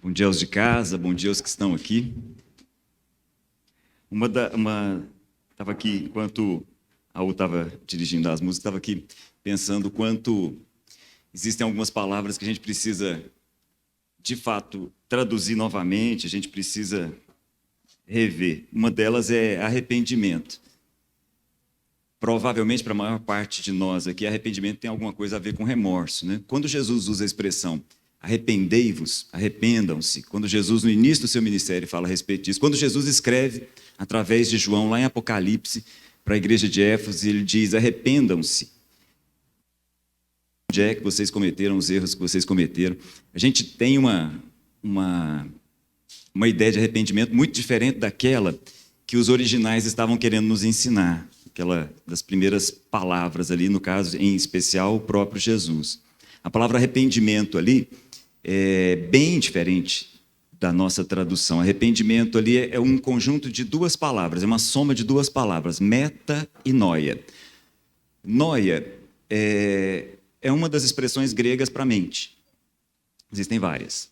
Bom dia aos de casa, bom dia aos que estão aqui. Estava aqui, enquanto a U estava dirigindo as músicas, estava aqui pensando quanto existem algumas palavras que a gente precisa, de fato, traduzir novamente, a gente precisa rever. Uma delas é arrependimento. Provavelmente, para a maior parte de nós aqui, arrependimento tem alguma coisa a ver com remorso, né? Quando Jesus usa a expressão arrependei-vos, arrependam-se, quando Jesus, no início do seu ministério, fala a respeito disso, quando Jesus escreve, através de João, lá em Apocalipse, para a igreja de Éfeso, ele diz, arrependam-se. Onde é que vocês cometeram os erros que vocês cometeram? A gente tem uma ideia de arrependimento muito diferente daquela que os originais estavam querendo nos ensinar, aquela das primeiras palavras ali, no caso, em especial, o próprio Jesus. A palavra arrependimento ali é bem diferente da nossa tradução. Arrependimento ali é um conjunto de duas palavras, é uma soma de duas palavras, meta e noia. Noia é uma das expressões gregas para mente. Existem várias.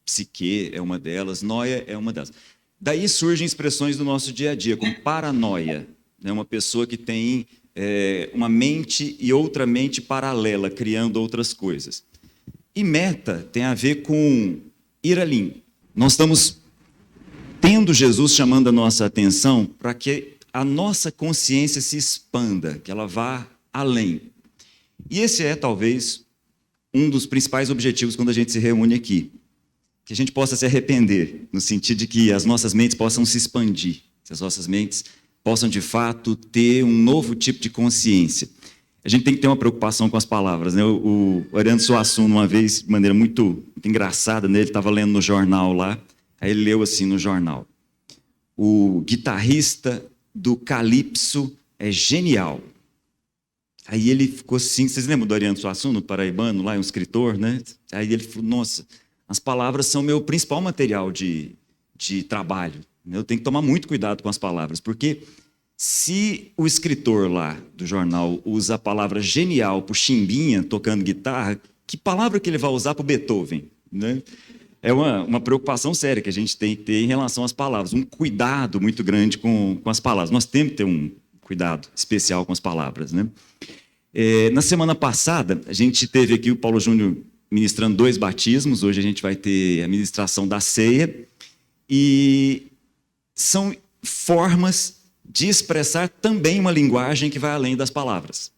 Psique é uma delas, noia é uma delas. Daí surgem expressões do nosso dia a dia, como paranoia, né? Uma pessoa que tem uma mente e outra mente paralela, criando outras coisas. E meta tem a ver com ir além. Nós estamos tendo Jesus chamando a nossa atenção para que a nossa consciência se expanda, que ela vá além. E esse é, talvez, um dos principais objetivos quando a gente se reúne aqui. Que a gente possa se arrepender, no sentido de que as nossas mentes possam se expandir, que as nossas mentes possam, de fato, ter um novo tipo de consciência. A gente tem que ter uma preocupação com as palavras, né? O Ariano Suassuna, uma vez, de maneira muito engraçada, né? Ele estava lendo no jornal lá, aí ele leu assim no jornal: o guitarrista do Calypso é genial. Aí ele ficou assim, vocês lembram do Ariano Suassuna, o paraibano lá, um escritor, né? Aí ele falou, nossa, as palavras são meu principal material de trabalho. Eu tenho que tomar muito cuidado com as palavras, porque se o escritor lá do jornal usa a palavra genial para o Chimbinha tocando guitarra, que palavra que ele vai usar para o Beethoven? Né? É uma preocupação séria que a gente tem que ter em relação às palavras, um cuidado muito grande com as palavras. Nós temos que ter um cuidado especial com as palavras. Né? Na semana passada, a gente teve aqui o Paulo Júnior ministrando 2 batismos, hoje a gente vai ter a ministração da ceia, e são formas de expressar também uma linguagem que vai além das palavras.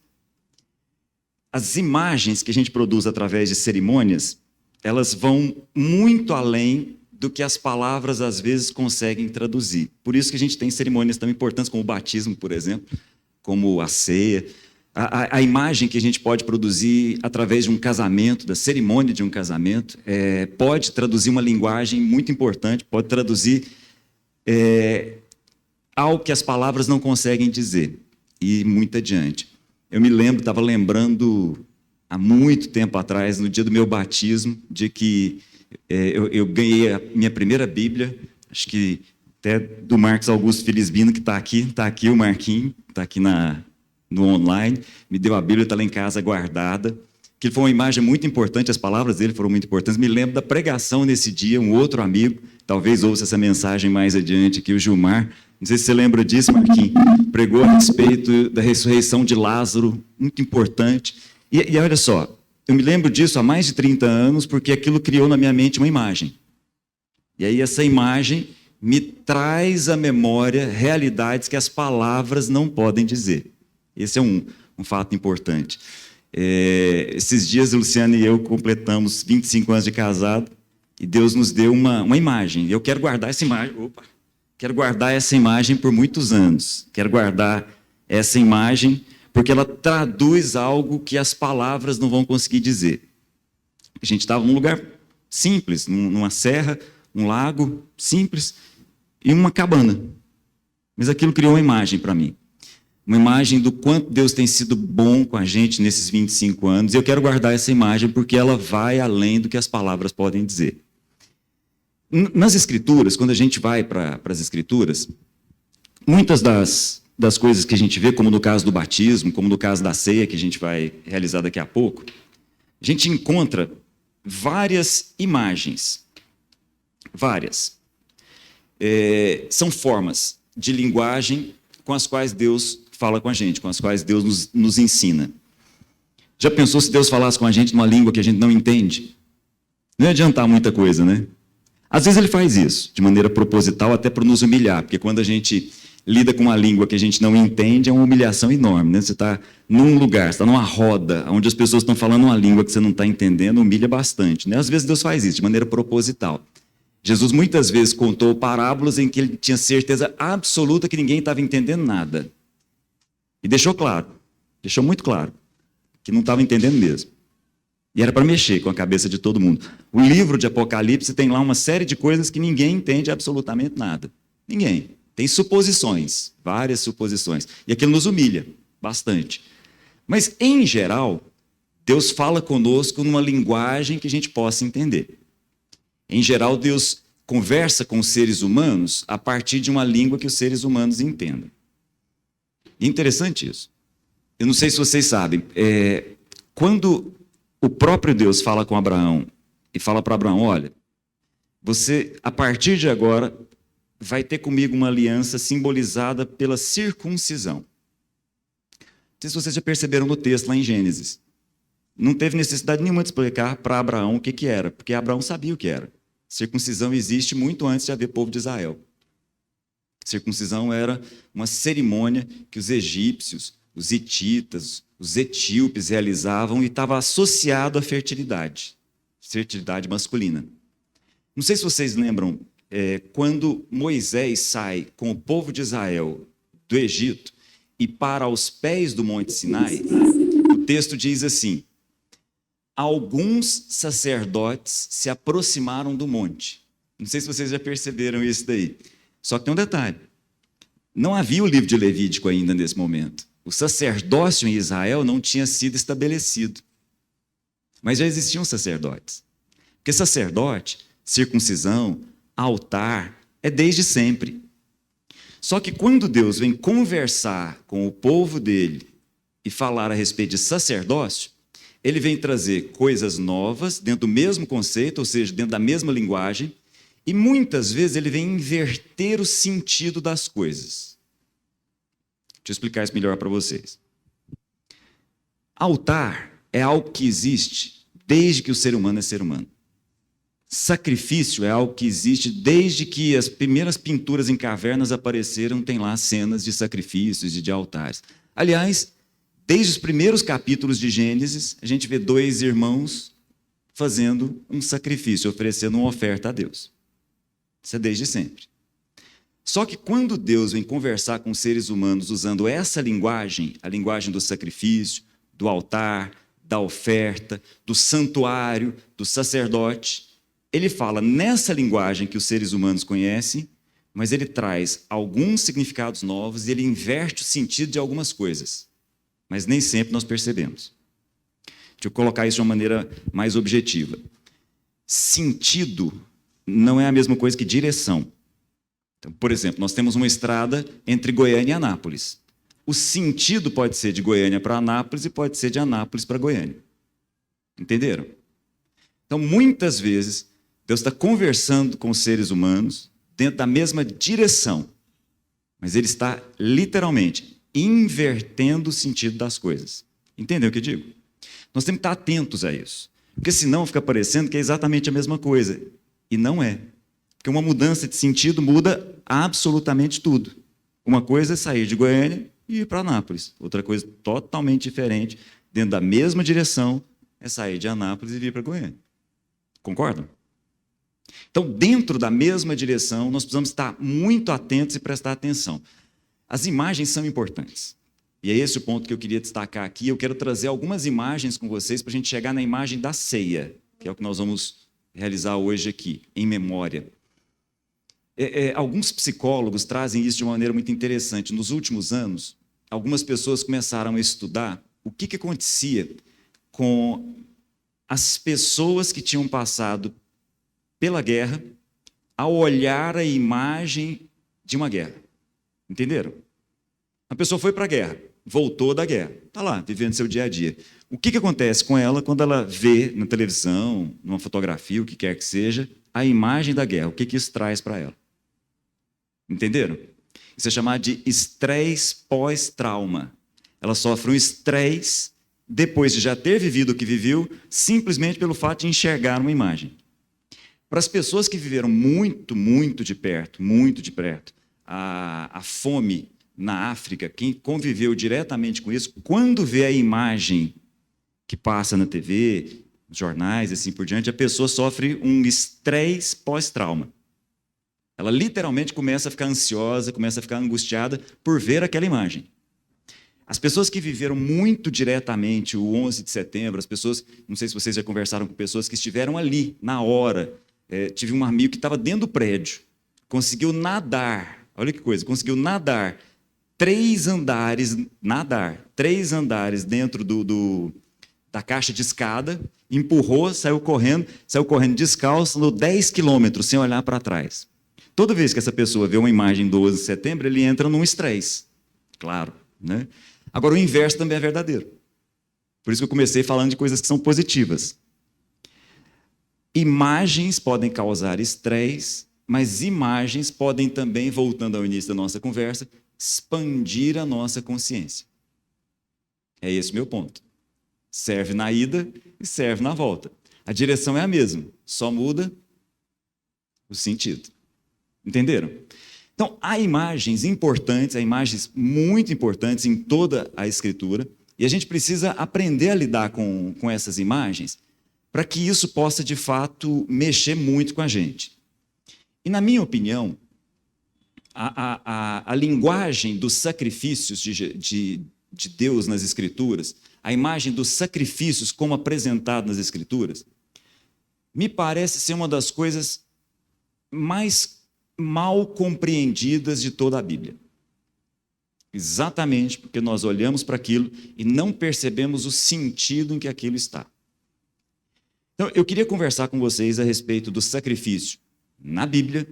As imagens que a gente produz através de cerimônias, elas vão muito além do que as palavras às vezes conseguem traduzir. Por isso que a gente tem cerimônias tão importantes como o batismo, por exemplo, como a ceia. A imagem que a gente pode produzir através de um casamento, da cerimônia de um casamento, pode traduzir uma linguagem muito importante, pode traduzir algo que as palavras não conseguem dizer, e muito adiante. Eu estava lembrando, há muito tempo atrás, no dia do meu batismo, de que eu ganhei a minha primeira Bíblia, acho que até do Marcos Augusto Felisbino, que está aqui o Marquinho, está aqui no online, me deu a Bíblia, está lá em casa guardada, que foi uma imagem muito importante, as palavras dele foram muito importantes. Me lembro da pregação nesse dia, um outro amigo, talvez ouça essa mensagem mais adiante aqui, o Gilmar, não sei se você lembra disso, Marquinhos, pregou a respeito da ressurreição de Lázaro, muito importante. E olha só, eu me lembro disso há mais de 30 anos, porque aquilo criou na minha mente uma imagem. E aí essa imagem me traz à memória realidades que as palavras não podem dizer. Esse é um fato importante. Esses dias, o Luciano e eu completamos 25 anos de casado e Deus nos deu uma imagem. Eu quero guardar essa imagem. Quero guardar essa imagem por muitos anos. Quero guardar essa imagem porque ela traduz algo que as palavras não vão conseguir dizer. A gente estava num lugar simples, numa serra, um lago simples e uma cabana. Mas aquilo criou uma imagem para mim. Uma imagem do quanto Deus tem sido bom com a gente nesses 25 anos. E eu quero guardar essa imagem porque ela vai além do que as palavras podem dizer. Nas Escrituras, quando a gente vai para as Escrituras, muitas das coisas que a gente vê, como no caso do batismo, como no caso da ceia, que a gente vai realizar daqui a pouco, a gente encontra várias imagens. Várias. São formas de linguagem com as quais Deus fala com a gente, com as quais Deus nos ensina. Já pensou se Deus falasse com a gente numa língua que a gente não entende? Não ia adiantar muita coisa, né? Às vezes ele faz isso, de maneira proposital, até para nos humilhar, porque quando a gente lida com uma língua que a gente não entende, é uma humilhação enorme, né? Você está num lugar, você está numa roda, onde as pessoas estão falando uma língua que você não está entendendo, humilha bastante, né? Às vezes Deus faz isso, de maneira proposital. Jesus muitas vezes contou parábolas em que ele tinha certeza absoluta que ninguém estava entendendo nada. E deixou claro, deixou muito claro, que não estava entendendo mesmo. E era para mexer com a cabeça de todo mundo. O livro de Apocalipse tem lá uma série de coisas que ninguém entende absolutamente nada. Ninguém. Tem suposições, várias suposições. E aquilo nos humilha bastante. Mas, em geral, Deus fala conosco numa linguagem que a gente possa entender. Em geral, Deus conversa com os seres humanos a partir de uma língua que os seres humanos entendam. E é interessante isso. Eu não sei se vocês sabem, quando o próprio Deus fala com Abraão e fala para Abraão, olha, você, a partir de agora, vai ter comigo uma aliança simbolizada pela circuncisão. Não sei se vocês já perceberam no texto lá em Gênesis. Não teve necessidade nenhuma de explicar para Abraão o que era, porque Abraão sabia o que era. Circuncisão existe muito antes de haver povo de Israel. Circuncisão era uma cerimônia que os egípcios, os hititas, os etíopes realizavam e estava associado à fertilidade masculina. Não sei se vocês lembram, quando Moisés sai com o povo de Israel do Egito e para aos pés do Monte Sinai, o texto diz assim, alguns sacerdotes se aproximaram do monte. Não sei se vocês já perceberam isso daí. Só que tem um detalhe. Não havia o livro de Levítico ainda nesse momento. O sacerdócio em Israel não tinha sido estabelecido. Mas já existiam sacerdotes. Porque sacerdote, circuncisão, altar, é desde sempre. Só que quando Deus vem conversar com o povo dele e falar a respeito de sacerdócio, ele vem trazer coisas novas dentro do mesmo conceito, ou seja, dentro da mesma linguagem, e muitas vezes ele vem inverter o sentido das coisas. Deixa eu explicar isso melhor para vocês. Altar é algo que existe desde que o ser humano é ser humano. Sacrifício é algo que existe desde que as primeiras pinturas em cavernas apareceram, tem lá cenas de sacrifícios e de altares. Aliás, desde os primeiros capítulos de Gênesis, a gente vê dois irmãos fazendo um sacrifício, oferecendo uma oferta a Deus. Isso é desde sempre. Só que quando Deus vem conversar com os seres humanos usando essa linguagem, a linguagem do sacrifício, do altar, da oferta, do santuário, do sacerdote, ele fala nessa linguagem que os seres humanos conhecem, mas ele traz alguns significados novos e ele inverte o sentido de algumas coisas. Mas nem sempre nós percebemos. Deixa eu colocar isso de uma maneira mais objetiva. Sentido não é a mesma coisa que direção. Então, por exemplo, nós temos uma estrada entre Goiânia e Anápolis. O sentido pode ser de Goiânia para Anápolis e pode ser de Anápolis para Goiânia. Entenderam? Então, muitas vezes, Deus está conversando com os seres humanos dentro da mesma direção, mas Ele está, literalmente, invertendo o sentido das coisas. Entendeu o que eu digo? Nós temos que estar atentos a isso, porque senão fica parecendo que é exatamente a mesma coisa, e não é. Porque uma mudança de sentido muda absolutamente tudo. Uma coisa é sair de Goiânia e ir para Anápolis. Outra coisa totalmente diferente, dentro da mesma direção, é sair de Anápolis e vir para Goiânia. Concordam? Então, dentro da mesma direção, nós precisamos estar muito atentos e prestar atenção. As imagens são importantes. E é esse o ponto que eu queria destacar aqui. Eu quero trazer algumas imagens com vocês para a gente chegar na imagem da ceia, que é o que nós vamos realizar hoje aqui, em memória. Alguns psicólogos trazem isso de uma maneira muito interessante. Nos últimos anos, algumas pessoas começaram a estudar o que acontecia com as pessoas que tinham passado pela guerra ao olhar a imagem de uma guerra. Entenderam? A pessoa foi para a guerra, voltou da guerra, está lá, vivendo seu dia a dia. O que acontece com ela quando ela vê na televisão, numa fotografia, o que quer que seja, a imagem da guerra. O que isso traz para ela? Entenderam? Isso é chamado de estresse pós-trauma. Ela sofre um estresse depois de já ter vivido o que viveu, simplesmente pelo fato de enxergar uma imagem. Para as pessoas que viveram muito de perto, a fome na África, quem conviveu diretamente com isso, quando vê a imagem que passa na TV, nos jornais, assim por diante, a pessoa sofre um estresse pós-trauma. Ela literalmente começa a ficar ansiosa, começa a ficar angustiada por ver aquela imagem. As pessoas que viveram muito diretamente o 11 de setembro, as pessoas, não sei se vocês já conversaram com pessoas que estiveram ali, na hora. Tive um amigo que estava dentro do prédio, conseguiu nadar, olha que coisa, conseguiu nadar 3 andares dentro da caixa de escada, empurrou, saiu correndo descalço, andou 10 quilômetros sem olhar para trás. Toda vez que essa pessoa vê uma imagem do 11 de setembro, ele entra num estresse, claro, né? Agora, o inverso também é verdadeiro. Por isso que eu comecei falando de coisas que são positivas. Imagens podem causar estresse, mas imagens podem também, voltando ao início da nossa conversa, expandir a nossa consciência. É esse o meu ponto. Serve na ida e serve na volta. A direção é a mesma, só muda o sentido. Entenderam? Então, há imagens importantes, há imagens muito importantes em toda a Escritura, e a gente precisa aprender a lidar com essas imagens para que isso possa, de fato, mexer muito com a gente. E, na minha opinião, a linguagem dos sacrifícios de Deus nas Escrituras, a imagem dos sacrifícios como apresentado nas Escrituras, me parece ser uma das coisas mais mal compreendidas de toda a Bíblia. Exatamente porque nós olhamos para aquilo e não percebemos o sentido em que aquilo está. Então, eu queria conversar com vocês a respeito do sacrifício na Bíblia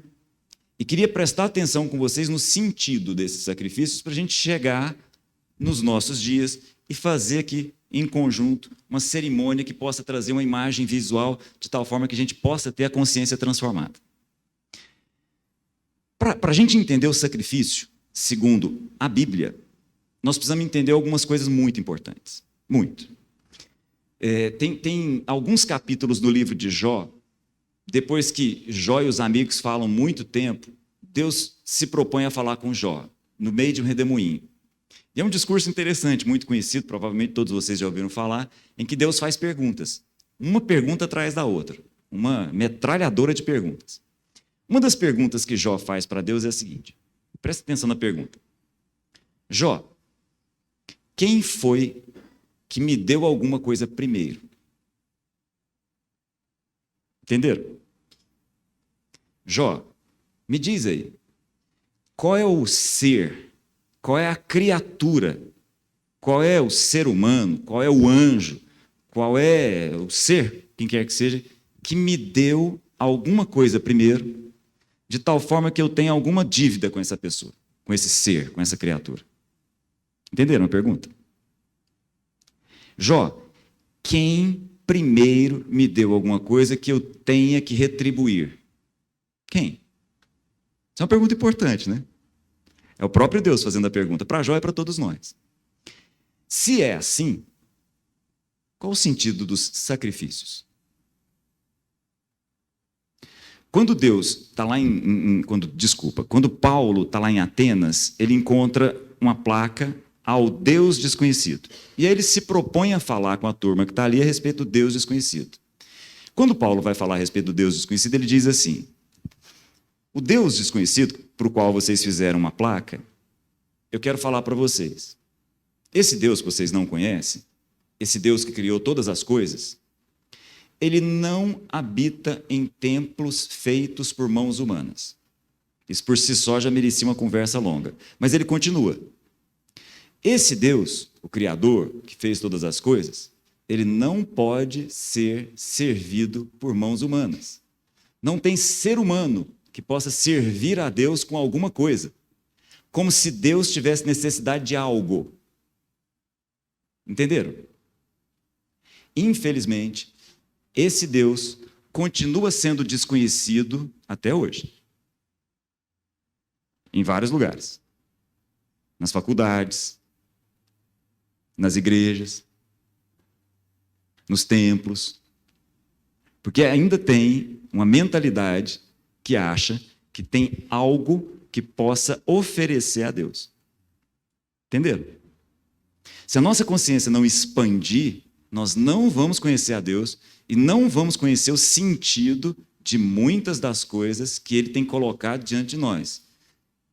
e queria prestar atenção com vocês no sentido desses sacrifícios para a gente chegar nos nossos dias e fazer aqui, em conjunto, uma cerimônia que possa trazer uma imagem visual de tal forma que a gente possa ter a consciência transformada. Para a gente entender o sacrifício, segundo a Bíblia, nós precisamos entender algumas coisas muito importantes. Muito. Tem alguns capítulos no livro de Jó, depois que Jó e os amigos falam muito tempo, Deus se propõe a falar com Jó, no meio de um redemoinho. E é um discurso interessante, muito conhecido, provavelmente todos vocês já ouviram falar, em que Deus faz perguntas. Uma pergunta atrás da outra. Uma metralhadora de perguntas. Uma das perguntas que Jó faz para Deus é a seguinte. Presta atenção na pergunta. Jó, quem foi que me deu alguma coisa primeiro? Entenderam? Jó, me diz aí, qual é o ser, qual é a criatura, qual é o ser humano, qual é o anjo, qual é o ser, quem quer que seja, que me deu alguma coisa primeiro, de tal forma que eu tenha alguma dívida com essa pessoa, com esse ser, com essa criatura. Entenderam a pergunta? Jó, quem primeiro me deu alguma coisa que eu tenha que retribuir? Quem? Isso é uma pergunta importante, né? É o próprio Deus fazendo a pergunta, para Jó e para todos nós. Se é assim, qual o sentido dos sacrifícios? Quando Deus está lá quando Paulo está lá em Atenas, ele encontra uma placa ao Deus desconhecido. E aí ele se propõe a falar com a turma que está ali a respeito do Deus desconhecido. Quando Paulo vai falar a respeito do Deus desconhecido, ele diz assim, o Deus desconhecido, para o qual vocês fizeram uma placa, eu quero falar para vocês. Esse Deus que vocês não conhecem, esse Deus que criou todas as coisas, ele não habita em templos feitos por mãos humanas. Isso por si só já merecia uma conversa longa. Mas ele continua. Esse Deus, o Criador, que fez todas as coisas, ele não pode ser servido por mãos humanas. Não tem ser humano que possa servir a Deus com alguma coisa. Como se Deus tivesse necessidade de algo. Entenderam? Infelizmente, esse Deus continua sendo desconhecido até hoje. Em vários lugares. Nas faculdades, nas igrejas, nos templos. Porque ainda tem uma mentalidade que acha que tem algo que possa oferecer a Deus. Entenderam? Se a nossa consciência não expandir, nós não vamos conhecer a Deus e não vamos conhecer o sentido de muitas das coisas que Ele tem colocado diante de nós.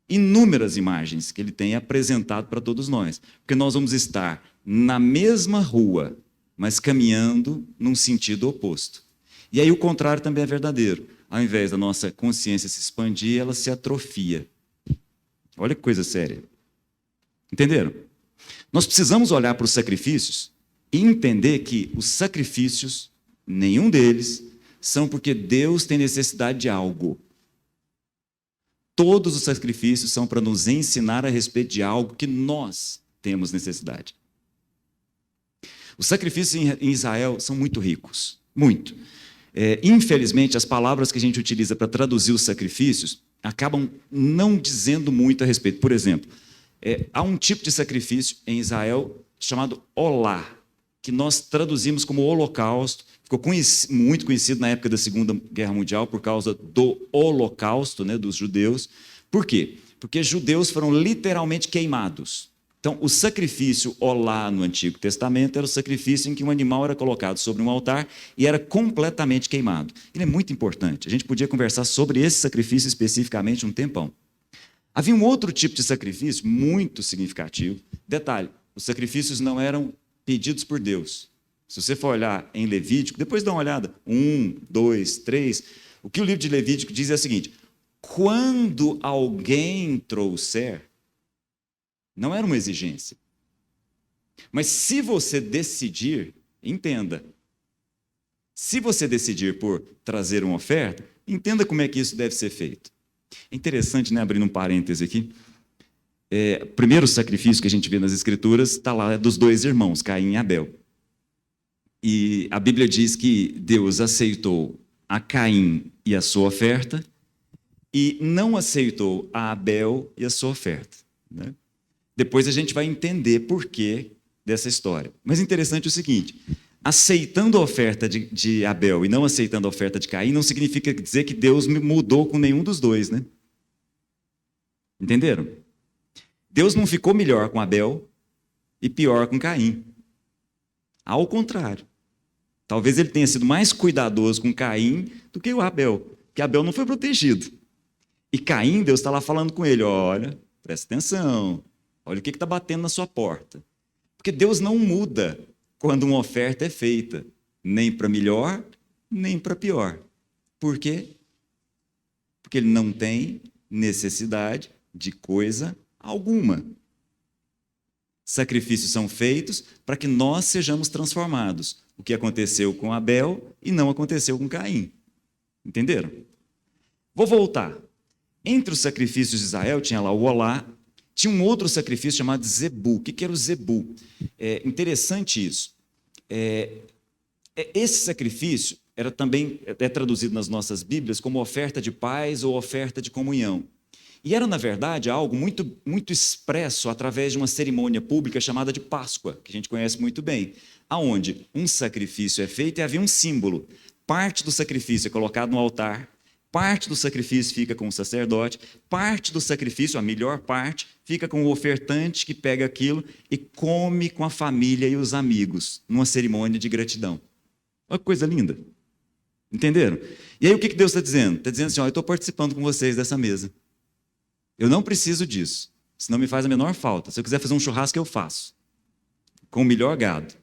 Inúmeras imagens que Ele tem apresentado para todos nós. Porque nós vamos estar na mesma rua, mas caminhando num sentido oposto. E aí o contrário também é verdadeiro. Ao invés da nossa consciência se expandir, ela se atrofia. Olha que coisa séria. Entenderam? Nós precisamos olhar para os sacrifícios e entender que os sacrifícios, nenhum deles, são porque Deus tem necessidade de algo. Todos os sacrifícios são para nos ensinar a respeito de algo que nós temos necessidade. Os sacrifícios em Israel são muito ricos, muito. Infelizmente, as palavras que a gente utiliza para traduzir os sacrifícios acabam não dizendo muito a respeito. Por exemplo, há um tipo de sacrifício em Israel chamado olá, que nós traduzimos como holocausto. Ficou muito conhecido na época da Segunda Guerra Mundial por causa do holocausto, né, dos judeus. Por quê? Porque judeus foram literalmente queimados. Então, o sacrifício olá no Antigo Testamento era o sacrifício em que um animal era colocado sobre um altar e era completamente queimado. Ele é muito importante. A gente podia conversar sobre esse sacrifício especificamente um tempão. Havia um outro tipo de sacrifício muito significativo. Detalhe, os sacrifícios não eram pedidos por Deus. Se você for olhar em Levítico, depois dá uma olhada, 1, 2, 3, o que o livro de Levítico diz é o seguinte: quando alguém trouxer, não era uma exigência. Mas se você decidir, entenda. Se você decidir por trazer uma oferta, entenda como é que isso deve ser feito. É interessante, né, abrindo um parêntese aqui. O primeiro sacrifício que a gente vê nas Escrituras está lá dos dois irmãos, Caim e Abel. E a Bíblia diz que Deus aceitou a Caim e a sua oferta e não aceitou a Abel e a sua oferta, né? Depois a gente vai entender por que dessa história. Mas interessante é o seguinte: aceitando a oferta de Abel e não aceitando a oferta de Caim, não significa dizer que Deus mudou com nenhum dos dois, né? Entenderam? Deus não ficou melhor com Abel e pior com Caim. Ao contrário. Talvez ele tenha sido mais cuidadoso com Caim do que o Abel, porque Abel não foi protegido. E Caim, Deus está lá falando com ele: olha, presta atenção. Olha o que está batendo na sua porta. Porque Deus não muda quando uma oferta é feita, nem para melhor, nem para pior. Por quê? Porque Ele não tem necessidade de coisa alguma. Sacrifícios são feitos para que nós sejamos transformados. O que aconteceu com Abel e não aconteceu com Caim. Entenderam? Vou voltar. Entre os sacrifícios de Israel tinha lá o olá. Tinha um outro sacrifício chamado zebu. O que era o zebu? Interessante isso. Esse sacrifício também é traduzido nas nossas Bíblias como oferta de paz ou oferta de comunhão. E era, na verdade, algo muito, muito expresso através de uma cerimônia pública chamada de Páscoa, que a gente conhece muito bem, aonde um sacrifício é feito e havia um símbolo. Parte do sacrifício é colocado no altar, parte do sacrifício fica com o sacerdote, parte do sacrifício, a melhor parte, fica com o ofertante que pega aquilo e come com a família e os amigos, numa cerimônia de gratidão. Olha que coisa linda. Entenderam? E aí o que Deus está dizendo? Está dizendo assim: ó, eu estou participando com vocês dessa mesa. Eu não preciso disso, senão me faz a menor falta. Se eu quiser fazer um churrasco, eu faço, com o melhor gado.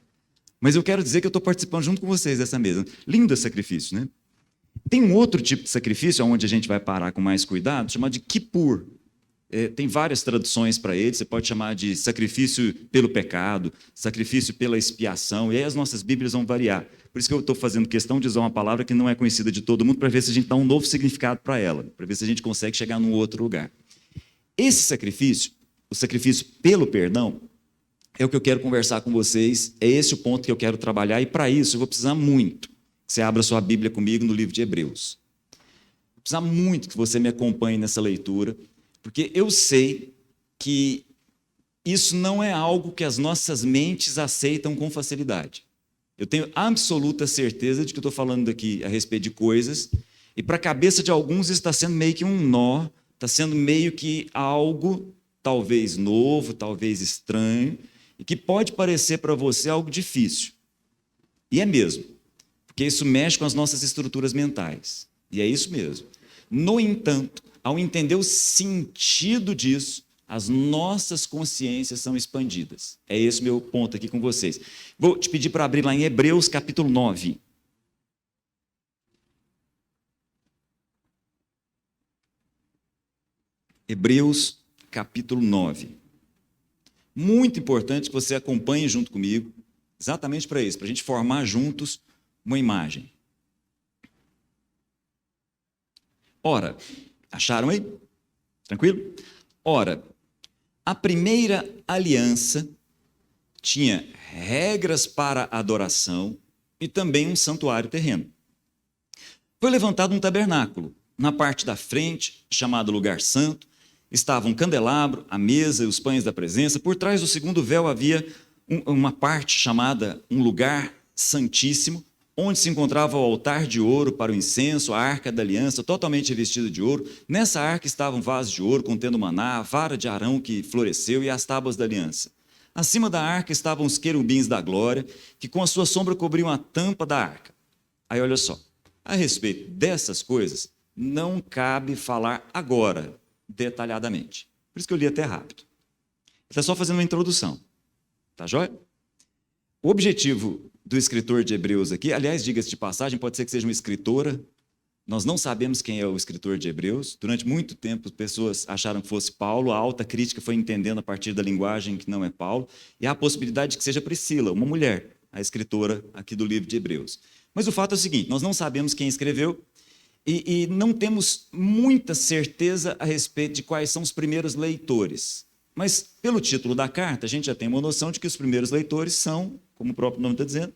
Mas eu quero dizer que eu estou participando junto com vocês dessa mesa. Lindo esse sacrifício, né? Tem um outro tipo de sacrifício, onde a gente vai parar com mais cuidado, chamado de Kippur. Tem várias traduções para ele. Você pode chamar de sacrifício pelo pecado, sacrifício pela expiação, e aí as nossas Bíblias vão variar. Por isso que eu estou fazendo questão de usar uma palavra que não é conhecida de todo mundo, para ver se a gente dá um novo significado para ela, para ver se a gente consegue chegar num outro lugar. Esse sacrifício, o sacrifício pelo perdão, é o que eu quero conversar com vocês, é esse o ponto que eu quero trabalhar, e para isso eu vou precisar muito que você abra sua Bíblia comigo no livro de Hebreus. Precisa muito que você me acompanhe nessa leitura, porque eu sei que isso não é algo que as nossas mentes aceitam com facilidade. Eu tenho absoluta certeza de que eu estou falando aqui a respeito de coisas, e para a cabeça de alguns isso está sendo meio que um nó, está sendo meio que algo talvez novo, talvez estranho, e que pode parecer para você algo difícil. E é mesmo, porque isso mexe com as nossas estruturas mentais. E é isso mesmo. No entanto, ao entender o sentido disso, as nossas consciências são expandidas. É esse o meu ponto aqui com vocês. Vou te pedir para abrir lá em Hebreus capítulo 9. Hebreus capítulo 9. Muito importante que você acompanhe junto comigo, exatamente para isso, para a gente formar juntos uma imagem. Ora, acharam aí? Tranquilo? Ora, a primeira aliança tinha regras para adoração e também um santuário terreno. Foi levantado um tabernáculo. Na parte da frente, chamado lugar santo, estava um candelabro, a mesa e os pães da presença. Por trás do segundo véu havia uma parte chamada um lugar santíssimo, onde se encontrava o altar de ouro para o incenso, a arca da aliança, totalmente revestida de ouro. Nessa arca estavam vasos de ouro contendo maná, a vara de Arão que floresceu e as tábuas da aliança. Acima da arca estavam os querubins da glória, que com a sua sombra cobriam a tampa da arca. Aí olha só, a respeito dessas coisas, não cabe falar agora, detalhadamente. Por isso que eu li até rápido. Está só fazendo uma introdução. Tá joia? O objetivo do escritor de Hebreus aqui, aliás, diga-se de passagem, pode ser que seja uma escritora, nós não sabemos quem é o escritor de Hebreus, durante muito tempo as pessoas acharam que fosse Paulo, a alta crítica foi entendendo a partir da linguagem que não é Paulo, e há a possibilidade de que seja Priscila, uma mulher, a escritora aqui do livro de Hebreus. Mas o fato é o seguinte, nós não sabemos quem escreveu, e não temos muita certeza a respeito de quais são os primeiros leitores. Mas, pelo título da carta, a gente já tem uma noção de que os primeiros leitores são, como o próprio nome está dizendo,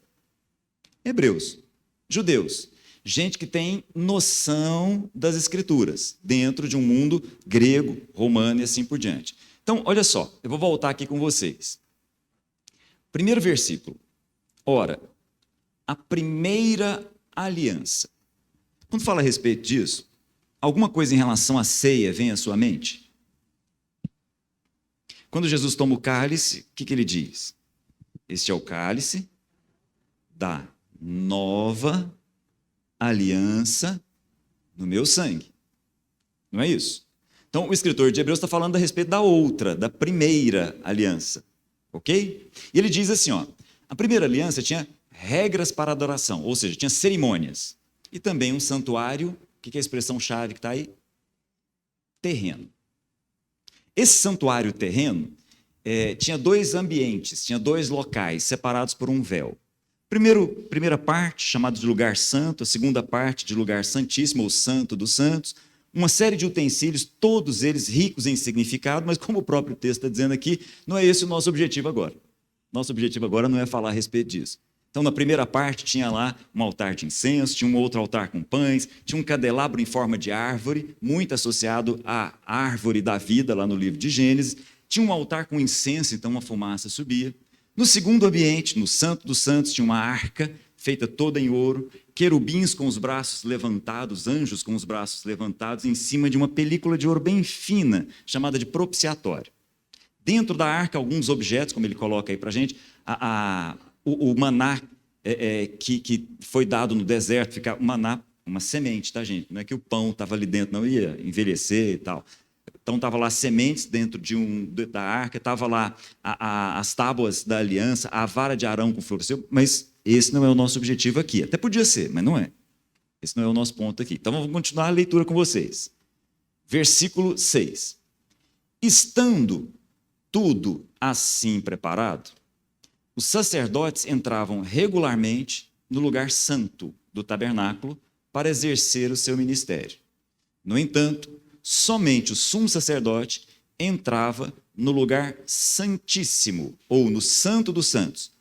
hebreus, judeus, gente que tem noção das escrituras, dentro de um mundo grego, romano e assim por diante. Então, olha só, eu vou voltar aqui com vocês. Primeiro versículo. Ora, a primeira aliança. Quando fala a respeito disso, alguma coisa em relação à ceia vem à sua mente? Quando Jesus toma o cálice, o que ele diz? Este é o cálice da nova aliança no meu sangue. Não é isso? Então, o escritor de Hebreus está falando a respeito da outra, da primeira aliança. Ok? E ele diz assim, ó, a primeira aliança tinha regras para adoração, ou seja, tinha cerimônias. E também um santuário, o que é a expressão-chave que está aí? Terreno. Esse santuário terreno tinha dois ambientes, tinha dois locais separados por um véu. Primeira parte, chamada de lugar santo, a segunda parte de lugar santíssimo, ou santo dos santos, uma série de utensílios, todos eles ricos em significado, mas como o próprio texto está dizendo aqui, não é esse o nosso objetivo agora. Nosso objetivo agora não é falar a respeito disso. Então, na primeira parte, tinha lá um altar de incenso, tinha um outro altar com pães, tinha um candelabro em forma de árvore, muito associado à árvore da vida, lá no livro de Gênesis. Tinha um altar com incenso, então uma fumaça subia. No segundo ambiente, no Santo dos Santos, tinha uma arca feita toda em ouro, querubins com os braços levantados, anjos com os braços levantados, em cima de uma película de ouro bem fina, chamada de propiciatório. Dentro da arca, alguns objetos, como ele coloca aí para a gente, o maná que foi dado no deserto, fica, o maná, uma semente, tá, gente? Não é que o pão estava ali dentro, não ia envelhecer e tal. Então, estava lá sementes dentro da arca, estava lá as tábuas da aliança, a vara de Arão com floresceu, mas esse não é o nosso objetivo aqui. Até podia ser, mas não é. Esse não é o nosso ponto aqui. Então, vamos continuar a leitura com vocês. Versículo 6. Estando tudo assim preparado, os sacerdotes entravam regularmente no lugar santo do tabernáculo para exercer o seu ministério. No entanto, somente o sumo sacerdote entrava no lugar santíssimo, ou no santo dos santos,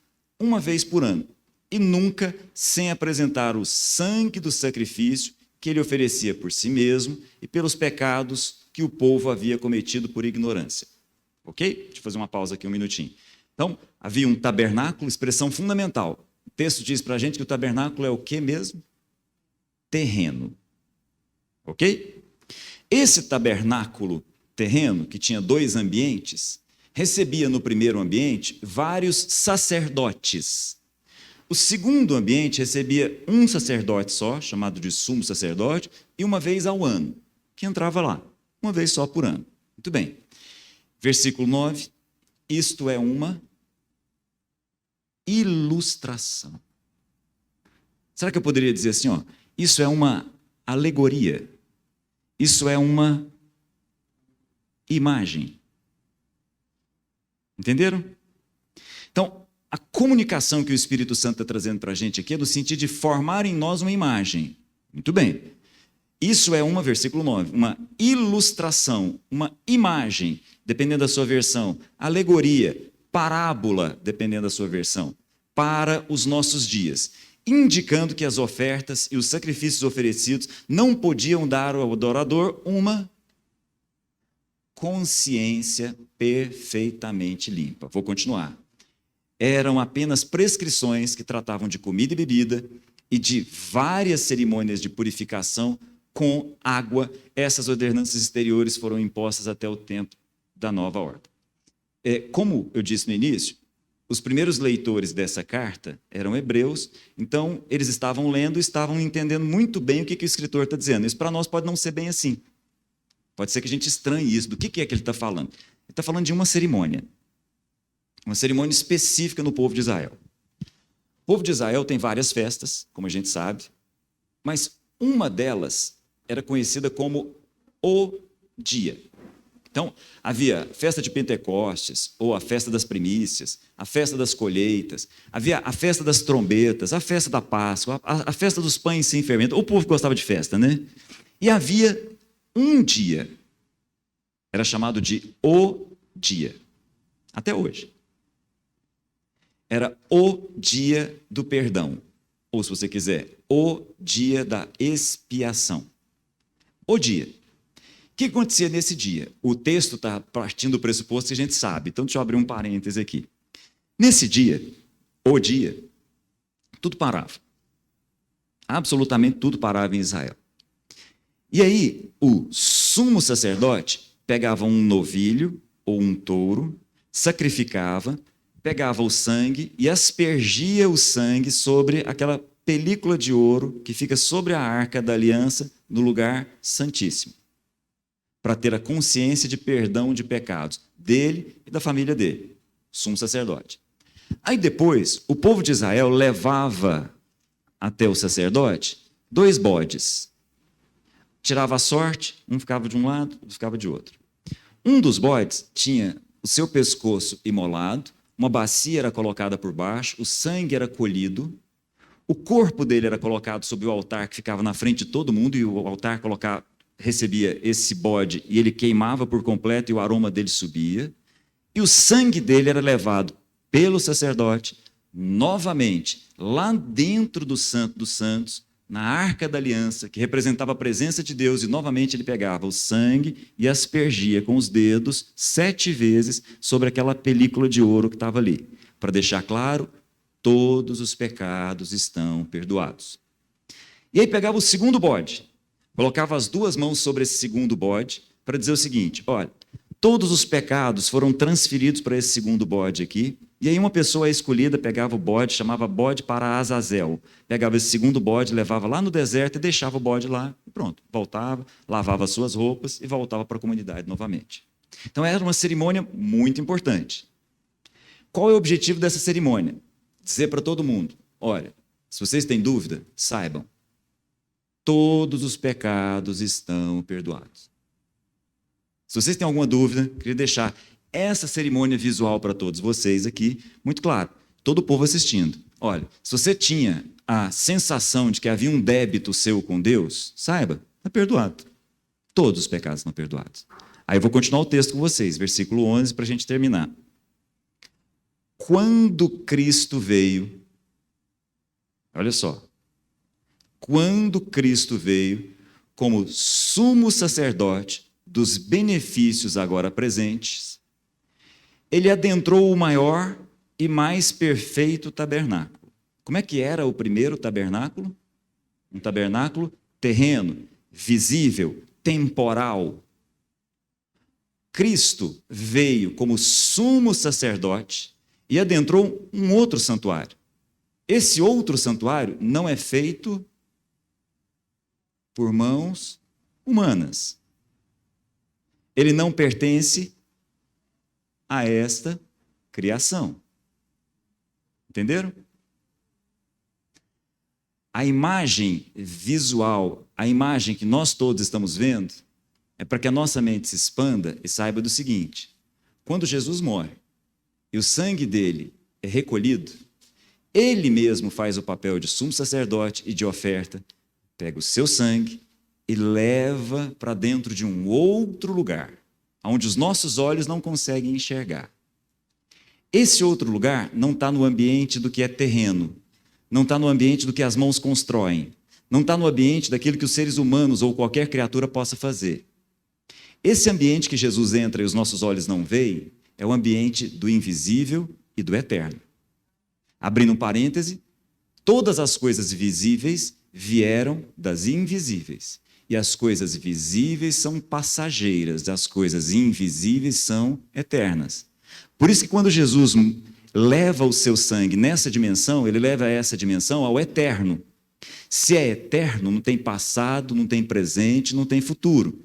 uma vez por ano, e nunca sem apresentar o sangue do sacrifício que ele oferecia por si mesmo e pelos pecados que o povo havia cometido por ignorância. Ok? Deixa eu fazer uma pausa aqui um minutinho. Então, havia um tabernáculo, expressão fundamental. O texto diz para a gente que o tabernáculo é o quê mesmo? Terreno. Ok? Esse tabernáculo terreno, que tinha 2 ambientes, recebia no primeiro ambiente vários sacerdotes. O segundo ambiente recebia um sacerdote só, chamado de sumo sacerdote, e uma vez ao ano, que entrava lá, uma vez só por ano. Muito bem. Versículo 9, isto é uma ilustração. Será que eu poderia dizer assim, ó, isso é uma alegoria, isso é uma imagem. Entenderam? Então, a comunicação que o Espírito Santo está trazendo para a gente aqui é no sentido de formar em nós uma imagem. Muito bem. Isso é uma, versículo 9, uma ilustração, uma imagem, dependendo da sua versão, alegoria, parábola, dependendo da sua versão, para os nossos dias, indicando que as ofertas e os sacrifícios oferecidos não podiam dar ao adorador uma consciência perfeitamente limpa. Vou continuar. Eram apenas prescrições que tratavam de comida e bebida e de várias cerimônias de purificação com água. Essas ordenanças exteriores foram impostas até o tempo da nova ordem. Como eu disse no início, os primeiros leitores dessa carta eram hebreus, então eles estavam lendo e estavam entendendo muito bem o que o escritor está dizendo. Isso para nós pode não ser bem assim. Pode ser que a gente estranhe isso. Do que é que ele está falando? Ele está falando de uma cerimônia específica no povo de Israel. O povo de Israel tem várias festas, como a gente sabe, mas uma delas era conhecida como o dia. Então, havia a festa de Pentecostes, ou a festa das primícias, a festa das colheitas, havia a festa das trombetas, a festa da Páscoa, a festa dos pães sem fermento. O povo gostava de festa, né? E havia um dia, era chamado de o dia, até hoje. Era o dia do perdão, ou se você quiser, o dia da expiação. O dia. O que acontecia nesse dia? O texto está partindo do pressuposto que a gente sabe, então deixa eu abrir um parêntese aqui. Nesse dia, o dia, tudo parava. Absolutamente tudo parava em Israel. E aí, o sumo sacerdote pegava um novilho ou um touro, sacrificava, pegava o sangue e aspergia o sangue sobre aquela película de ouro que fica sobre a arca da aliança no lugar santíssimo, para ter a consciência de perdão de pecados dele e da família dele, sumo sacerdote. Aí depois, o povo de Israel levava até o sacerdote 2 bodes. Tirava a sorte, um ficava de um lado, outro ficava de outro. Um dos bodes tinha o seu pescoço imolado, uma bacia era colocada por baixo, o sangue era colhido, o corpo dele era colocado sobre o altar que ficava na frente de todo mundo, e o altar recebia esse bode e ele queimava por completo e o aroma dele subia, e o sangue dele era levado pelo sacerdote novamente lá dentro do Santo dos Santos, na Arca da Aliança, que representava a presença de Deus, e novamente ele pegava o sangue e aspergia com os dedos 7 vezes sobre aquela película de ouro que estava ali, para deixar claro, todos os pecados estão perdoados. E aí pegava o segundo bode, colocava as 2 mãos sobre esse segundo bode, para dizer o seguinte, olha, todos os pecados foram transferidos para esse segundo bode aqui, e aí uma pessoa escolhida pegava o bode, chamava bode para Azazel, pegava esse segundo bode, levava lá no deserto e deixava o bode lá, e pronto, voltava, lavava as suas roupas e voltava para a comunidade novamente. Então era uma cerimônia muito importante. Qual é o objetivo dessa cerimônia? Dizer para todo mundo, olha, se vocês têm dúvida, saibam, todos os pecados estão perdoados. Se vocês têm alguma dúvida, queria deixar essa cerimônia visual para todos vocês aqui, muito claro, todo o povo assistindo. Olha, se você tinha a sensação de que havia um débito seu com Deus, saiba, está perdoado. Todos os pecados estão perdoados. Aí eu vou continuar o texto com vocês, versículo 11, para a gente terminar. Quando Cristo veio, Olha só. Quando Cristo veio como sumo sacerdote dos benefícios agora presentes, ele adentrou o maior e mais perfeito tabernáculo. Como é que era o primeiro tabernáculo? Um tabernáculo terreno, visível, temporal. Cristo veio como sumo sacerdote e adentrou um outro santuário. Esse outro santuário não é feito por mãos humanas. Ele não pertence a esta criação. Entenderam? A imagem visual, a imagem que nós todos estamos vendo, é para que a nossa mente se expanda e saiba do seguinte: quando Jesus morre e o sangue dele é recolhido, ele mesmo faz o papel de sumo sacerdote e de oferta, pega o seu sangue e leva para dentro de um outro lugar, onde os nossos olhos não conseguem enxergar. Esse outro lugar não está no ambiente do que é terreno, não está no ambiente do que as mãos constroem, não está no ambiente daquilo que os seres humanos ou qualquer criatura possa fazer. Esse ambiente que Jesus entra e os nossos olhos não veem é o ambiente do invisível e do eterno. Abrindo um parêntese, todas as coisas visíveis vieram das invisíveis. E as coisas visíveis são passageiras, as coisas invisíveis são eternas. Por isso que quando Jesus leva o seu sangue nessa dimensão, ele leva essa dimensão ao eterno. Se é eterno, não tem passado, não tem presente, não tem futuro.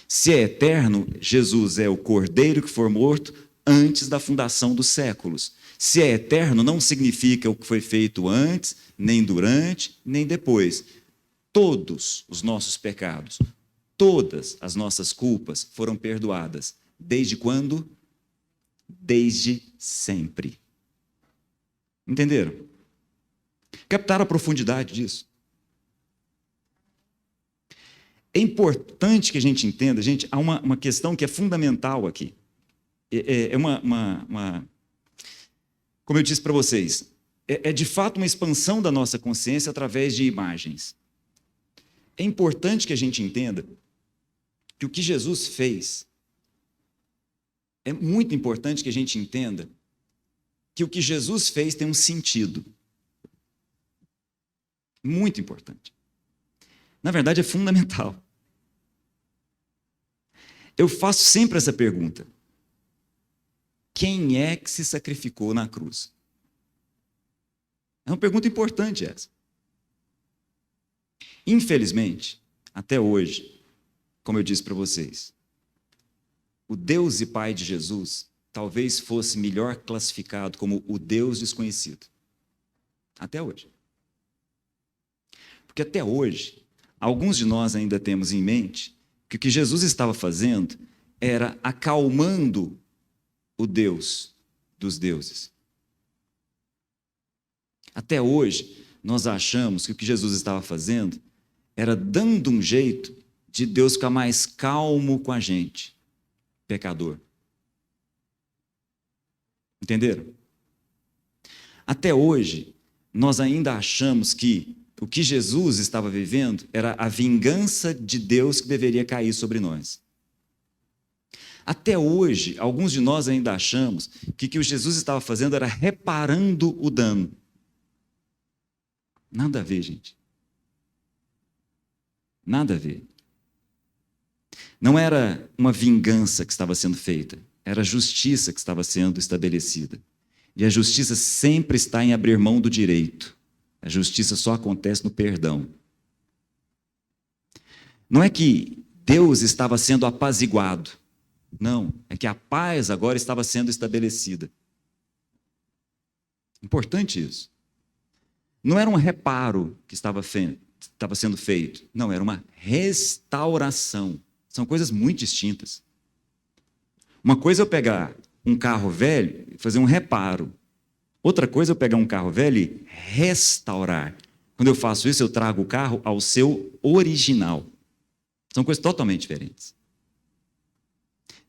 Se é eterno, Jesus é o Cordeiro que foi morto antes da fundação dos séculos. Se é eterno, não significa o que foi feito antes, nem durante, nem depois. Todos os nossos pecados, todas as nossas culpas foram perdoadas. Desde quando? Desde sempre. Entenderam? Captaram a profundidade disso? É importante que a gente entenda, gente, há uma questão que é fundamental aqui. Como eu disse para vocês, é de fato uma expansão da nossa consciência através de imagens. É importante que a gente entenda que o que Jesus fez, é muito importante que a gente entenda que o que Jesus fez tem um sentido. Muito importante. Na verdade, é fundamental. Eu faço sempre essa pergunta: quem é que se sacrificou na cruz? É uma pergunta importante essa. Infelizmente, até hoje, como eu disse para vocês, o Deus e Pai de Jesus talvez fosse melhor classificado como o Deus desconhecido. Até hoje. Porque até hoje, alguns de nós ainda temos em mente que o que Jesus estava fazendo era acalmando o Deus dos deuses. Até hoje, nós achamos que o que Jesus estava fazendo era dando um jeito de Deus ficar mais calmo com a gente, pecador. Entenderam? Até hoje, nós ainda achamos que o que Jesus estava vivendo era a vingança de Deus que deveria cair sobre nós. Até hoje, alguns de nós ainda achamos que o que Jesus estava fazendo era reparando o dano. Nada a ver, gente. Nada a ver. Não era uma vingança que estava sendo feita, era a justiça que estava sendo estabelecida. E a justiça sempre está em abrir mão do direito. A justiça só acontece no perdão. Não é que Deus estava sendo apaziguado. Não, é que a paz agora estava sendo estabelecida. Importante isso. Não era um reparo que estava sendo feito. Não, era uma restauração. São coisas muito distintas. Uma coisa é eu pegar um carro velho e fazer um reparo. Outra coisa é eu pegar um carro velho e restaurar. Quando eu faço isso, eu trago o carro ao seu original. São coisas totalmente diferentes.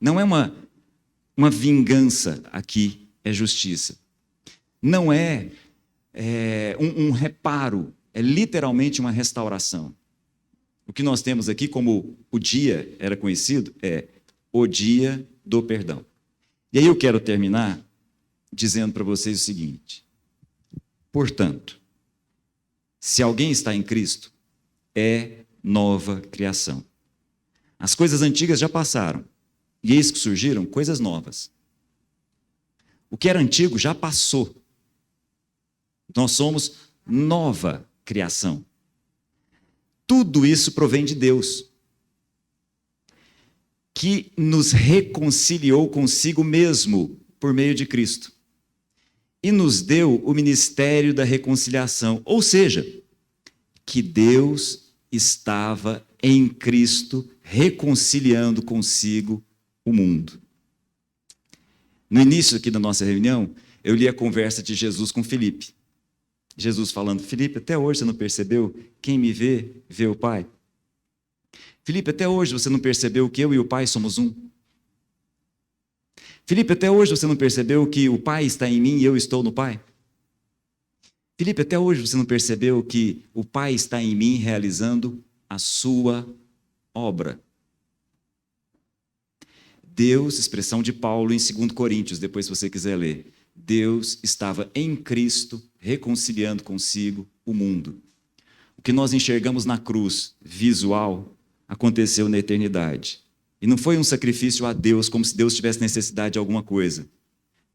Não é uma vingança aqui, é justiça. Não é um reparo, é literalmente uma restauração. O que nós temos aqui, como o dia era conhecido, é o dia do perdão. E aí eu quero terminar dizendo para vocês o seguinte: portanto, se alguém está em Cristo, é nova criação. As coisas antigas já passaram, e eis que surgiram coisas novas. O que era antigo já passou. Nós somos nova criação. Tudo isso provém de Deus, que nos reconciliou consigo mesmo por meio de Cristo e nos deu o ministério da reconciliação, ou seja, que Deus estava em Cristo reconciliando consigo o mundo. No início aqui da nossa reunião, eu li a conversa de Jesus com Filipe. Jesus falando: Filipe, até hoje você não percebeu? Quem me vê, vê o Pai. Filipe, até hoje você não percebeu que eu e o Pai somos um? Filipe, até hoje você não percebeu que o Pai está em mim e eu estou no Pai? Filipe, até hoje você não percebeu que o Pai está em mim realizando a sua obra? Deus, expressão de Paulo em 2 Coríntios, depois se você quiser ler. Deus estava em Cristo reconciliando consigo o mundo. O que nós enxergamos na cruz, visual, aconteceu na eternidade. E não foi um sacrifício a Deus, como se Deus tivesse necessidade de alguma coisa.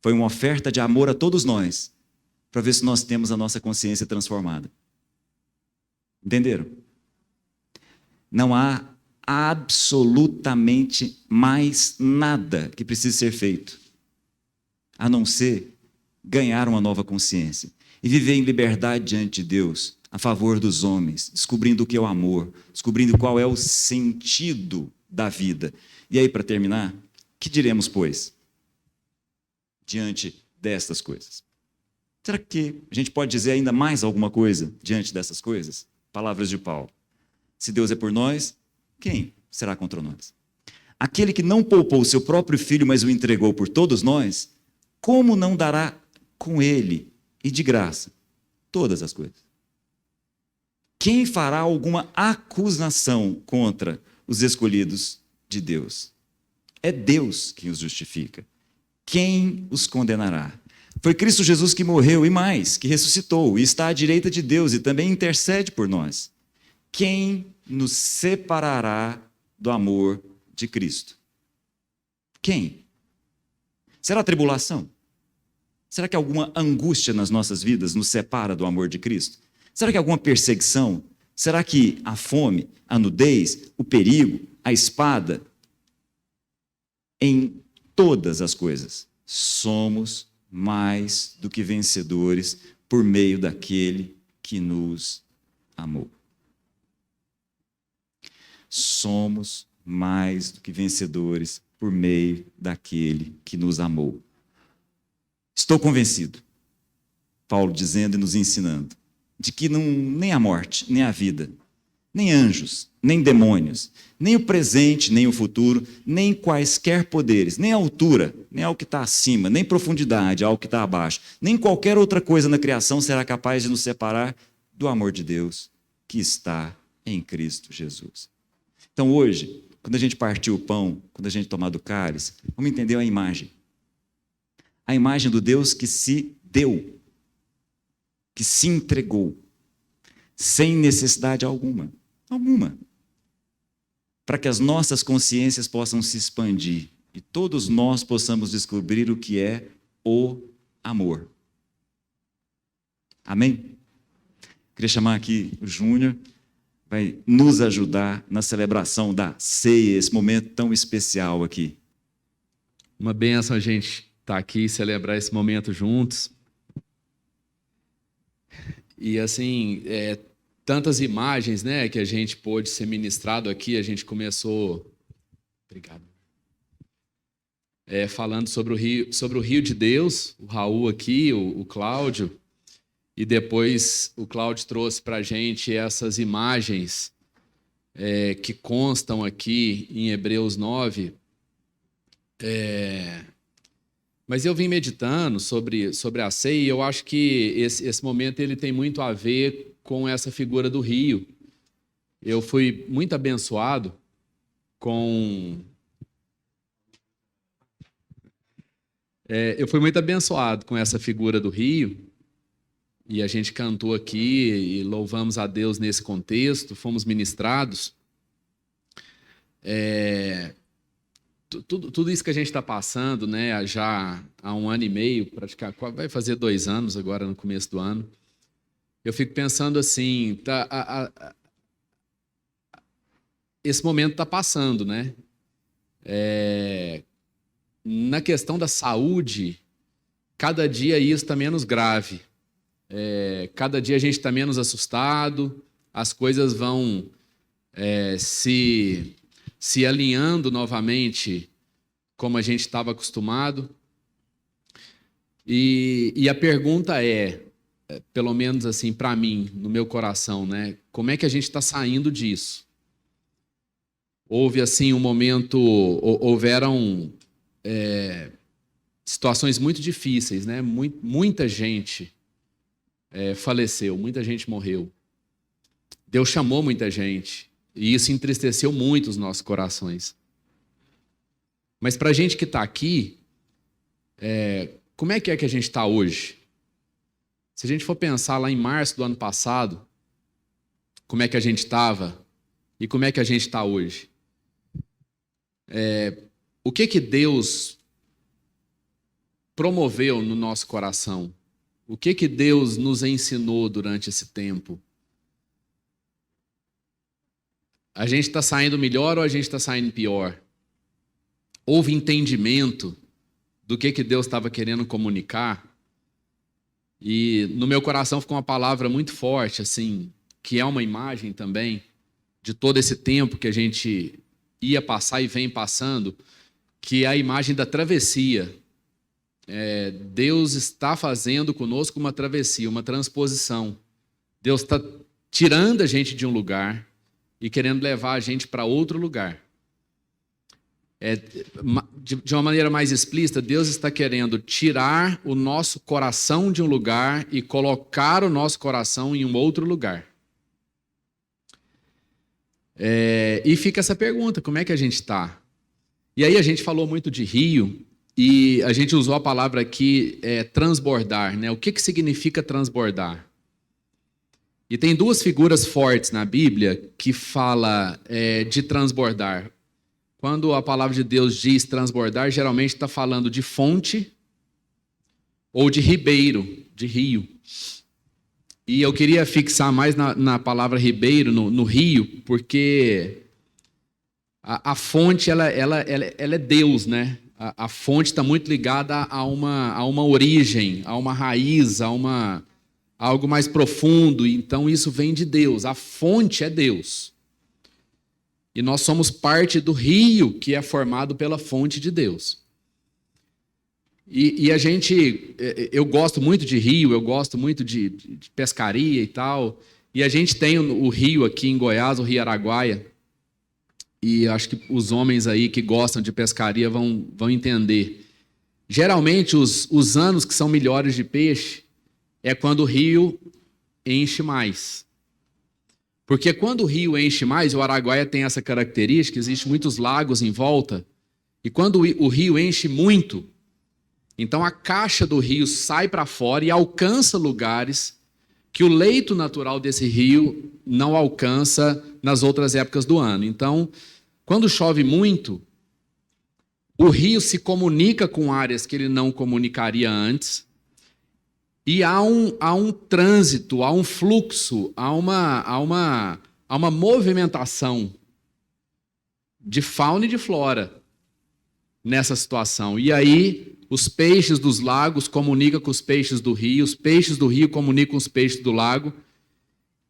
Foi uma oferta de amor a todos nós, para ver se nós temos a nossa consciência transformada. Entenderam? Não há absolutamente mais nada que precise ser feito, a não ser ganhar uma nova consciência e viver em liberdade diante de Deus, a favor dos homens, descobrindo o que é o amor, descobrindo qual é o sentido da vida. E aí, para terminar, que diremos, pois, diante destas coisas? Será que a gente pode dizer ainda mais alguma coisa diante dessas coisas? Palavras de Paulo. Se Deus é por nós, quem será contra nós? Aquele que não poupou o seu próprio filho, mas o entregou por todos nós, como não dará com ele e de graça todas as coisas? Quem fará alguma acusação contra os escolhidos de Deus? É Deus quem os justifica. Quem os condenará? Foi Cristo Jesus que morreu e mais, que ressuscitou e está à direita de Deus e também intercede por nós. Quem nos separará do amor de Cristo? Quem? Será a tribulação? Será que alguma angústia nas nossas vidas nos separa do amor de Cristo? Será que alguma perseguição? Será que a fome, a nudez, o perigo, a espada? Em todas as coisas, somos mais do que vencedores por meio daquele que nos amou. Somos mais do que vencedores por meio daquele que nos amou. Estou convencido, Paulo dizendo e nos ensinando, de que nem a morte, nem a vida, nem anjos, nem demônios, nem o presente, nem o futuro, nem quaisquer poderes, nem a altura, nem algo que está acima, nem profundidade, algo que está abaixo, nem qualquer outra coisa na criação será capaz de nos separar do amor de Deus que está em Cristo Jesus. Então hoje, quando a gente partir o pão, quando a gente tomar do cálice, vamos entender a imagem. A imagem do Deus que se deu, que se entregou, sem necessidade alguma, para que as nossas consciências possam se expandir e todos nós possamos descobrir o que é o amor. Amém? Queria chamar aqui o Júnior, vai nos ajudar na celebração da ceia, esse momento tão especial aqui. Uma bênção a gente estar aqui e celebrar esse momento juntos. E assim, tantas imagens, né, que a gente pôde ser ministrado aqui, a gente começou... Obrigado. Falando sobre o Rio de Deus, o Raul aqui, o Cláudio, e depois o Cláudio trouxe para a gente essas imagens que constam aqui em Hebreus 9, Mas eu vim meditando sobre a ceia e eu acho que esse momento ele tem muito a ver com essa figura do rio. Eu fui muito abençoado com essa figura do rio, e a gente cantou aqui e louvamos a Deus nesse contexto, fomos ministrados. Tudo isso que a gente está passando, né, já há 1 ano e meio, praticamente, vai fazer 2 anos agora no começo do ano, eu fico pensando assim, esse momento está passando, né? Na questão da saúde, cada dia isso está menos grave. Cada dia a gente está menos assustado, as coisas vão se alinhando novamente como a gente estava acostumado. E a pergunta pelo menos assim para mim, no meu coração, né? Como é que a gente está saindo disso? Houve assim um momento, houveram situações muito difíceis, né? Muita gente faleceu, muita gente morreu. Deus chamou muita gente e isso entristeceu muito os nossos corações. Mas para a gente que está aqui, como é que a gente está hoje? Se a gente for pensar lá em março do ano passado, como é que a gente estava e como é que a gente está hoje? O que Deus promoveu no nosso coração? O que Deus nos ensinou durante esse tempo? A gente está saindo melhor ou a gente está saindo pior? Houve entendimento do que Deus estava querendo comunicar? E no meu coração ficou uma palavra muito forte, assim, que é uma imagem também de todo esse tempo que a gente ia passar e vem passando, que é a imagem da travessia. Deus está fazendo conosco uma travessia, uma transposição. Deus está tirando a gente de um lugar e querendo levar a gente para outro lugar. De uma maneira mais explícita, Deus está querendo tirar o nosso coração de um lugar e colocar o nosso coração em um outro lugar. E fica essa pergunta, como é que a gente está? E aí a gente falou muito de rio, e a gente usou a palavra aqui, transbordar, né? O que significa transbordar? E tem 2 figuras fortes na Bíblia que fala de transbordar. Quando a palavra de Deus diz transbordar, geralmente está falando de fonte ou de ribeiro, de rio. E eu queria fixar mais na palavra ribeiro, no rio, porque a fonte ela é Deus, né? A fonte está muito ligada a uma origem, a uma raiz, a algo mais profundo. Então isso vem de Deus. A fonte é Deus. E nós somos parte do rio que é formado pela fonte de Deus. E eu gosto muito de rio, eu gosto muito de pescaria e tal. E a gente tem o rio aqui em Goiás, o Rio Araguaia. E acho que os homens aí que gostam de pescaria vão entender. Geralmente, os anos que são melhores de peixe é quando o rio enche mais. Porque quando o rio enche mais, o Araguaia tem essa característica, existem muitos lagos em volta, e quando o rio enche muito, então a caixa do rio sai para fora e alcança lugares que o leito natural desse rio não alcança nas outras épocas do ano. Então, quando chove muito, o rio se comunica com áreas que ele não comunicaria antes, e há um trânsito, há um fluxo, há uma movimentação de fauna e de flora nessa situação. E aí os peixes dos lagos comunicam com os peixes do rio, os peixes do rio comunicam com os peixes do lago.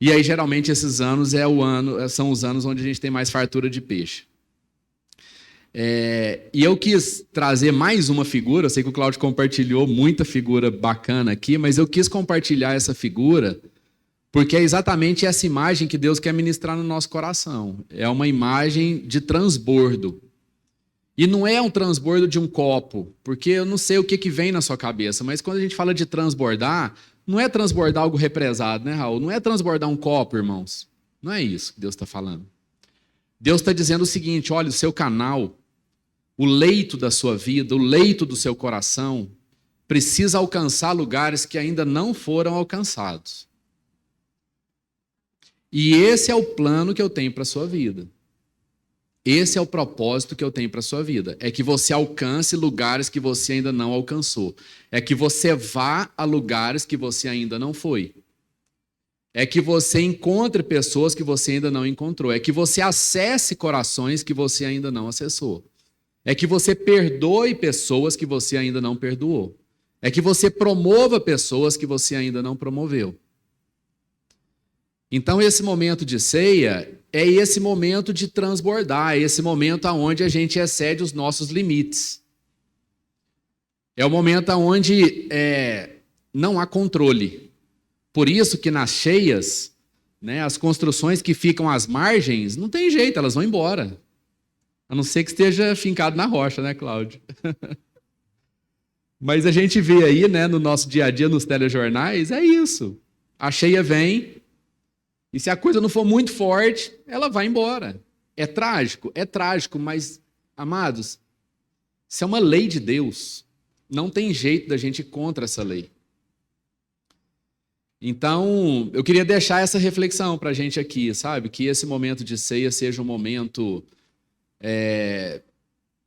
E aí geralmente esses anos são os anos onde a gente tem mais fartura de peixe. E eu quis trazer mais uma figura, eu sei que o Cláudio compartilhou muita figura bacana aqui, mas eu quis compartilhar essa figura porque é exatamente essa imagem que Deus quer ministrar no nosso coração. É uma imagem de transbordo. E não é um transbordo de um copo, porque eu não sei o que vem na sua cabeça, mas quando a gente fala de transbordar, não é transbordar algo represado, né, Raul? Não é transbordar um copo, irmãos. Não é isso que Deus está falando. Deus está dizendo o seguinte: olha, o seu canal, o leito da sua vida, o leito do seu coração, precisa alcançar lugares que ainda não foram alcançados. E esse é o plano que eu tenho para a sua vida. Esse é o propósito que eu tenho para a sua vida. É que você alcance lugares que você ainda não alcançou. É que você vá a lugares que você ainda não foi. É que você encontre pessoas que você ainda não encontrou. É que você acesse corações que você ainda não acessou. É que você perdoe pessoas que você ainda não perdoou. É que você promova pessoas que você ainda não promoveu. Então, esse momento de ceia é esse momento de transbordar, é esse momento onde a gente excede os nossos limites. É o momento onde não há controle. Por isso que nas cheias, né, as construções que ficam às margens, não tem jeito, elas vão embora. A não ser que esteja fincado na rocha, né, Cláudio? Mas a gente vê aí, né, no nosso dia a dia, nos telejornais, é isso. A cheia vem, e se a coisa não for muito forte, ela vai embora. É trágico, mas, amados, isso é uma lei de Deus. Não tem jeito da gente ir contra essa lei. Então, eu queria deixar essa reflexão para a gente aqui, sabe? Que esse momento de ceia seja um momento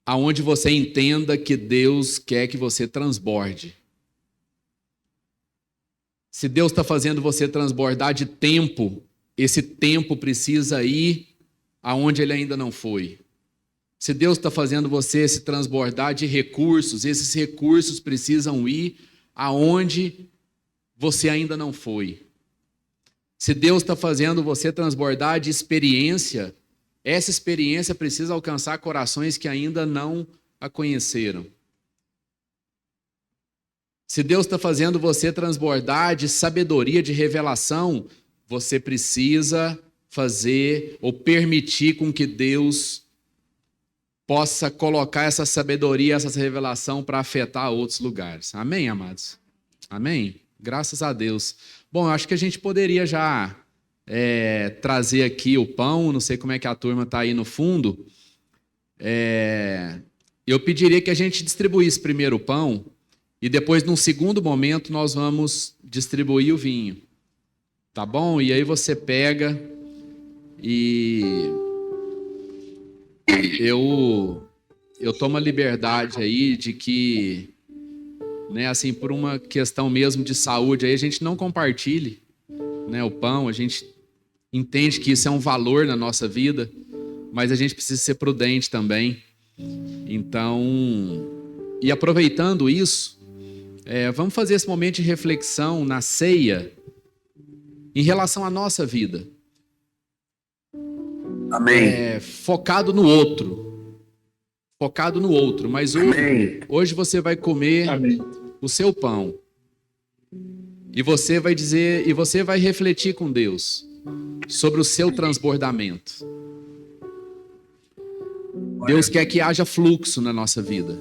aonde você entenda que Deus quer que você transborde. Se Deus está fazendo você transbordar de tempo, esse tempo precisa ir aonde ele ainda não foi. Se Deus está fazendo você se transbordar de recursos, esses recursos precisam ir aonde você ainda não foi. Se Deus está fazendo você transbordar de experiência, essa experiência precisa alcançar corações que ainda não a conheceram. Se Deus está fazendo você transbordar de sabedoria, de revelação, você precisa fazer ou permitir com que Deus possa colocar essa sabedoria, essa revelação para afetar outros lugares. Amém, amados? Amém? Graças a Deus. Bom, eu acho que a gente poderia já trazer aqui o pão, não sei como é que a turma está aí no fundo. Eu pediria que a gente distribuísse primeiro o pão e depois, num segundo momento, nós vamos distribuir o vinho. Tá bom? E aí você pega e eu tomo a liberdade aí de que, né, assim, por uma questão mesmo de saúde, aí a gente não compartilhe, né, o pão, a gente entende que isso é um valor na nossa vida, mas a gente precisa ser prudente também. Então, e aproveitando isso, vamos fazer esse momento de reflexão na ceia em relação à nossa vida. Amém. Focado no outro. Focado no outro. Mas hoje você vai comer o seu pão. E você vai dizer, e você vai refletir com Deus sobre o seu transbordamento. Deus quer que haja fluxo na nossa vida.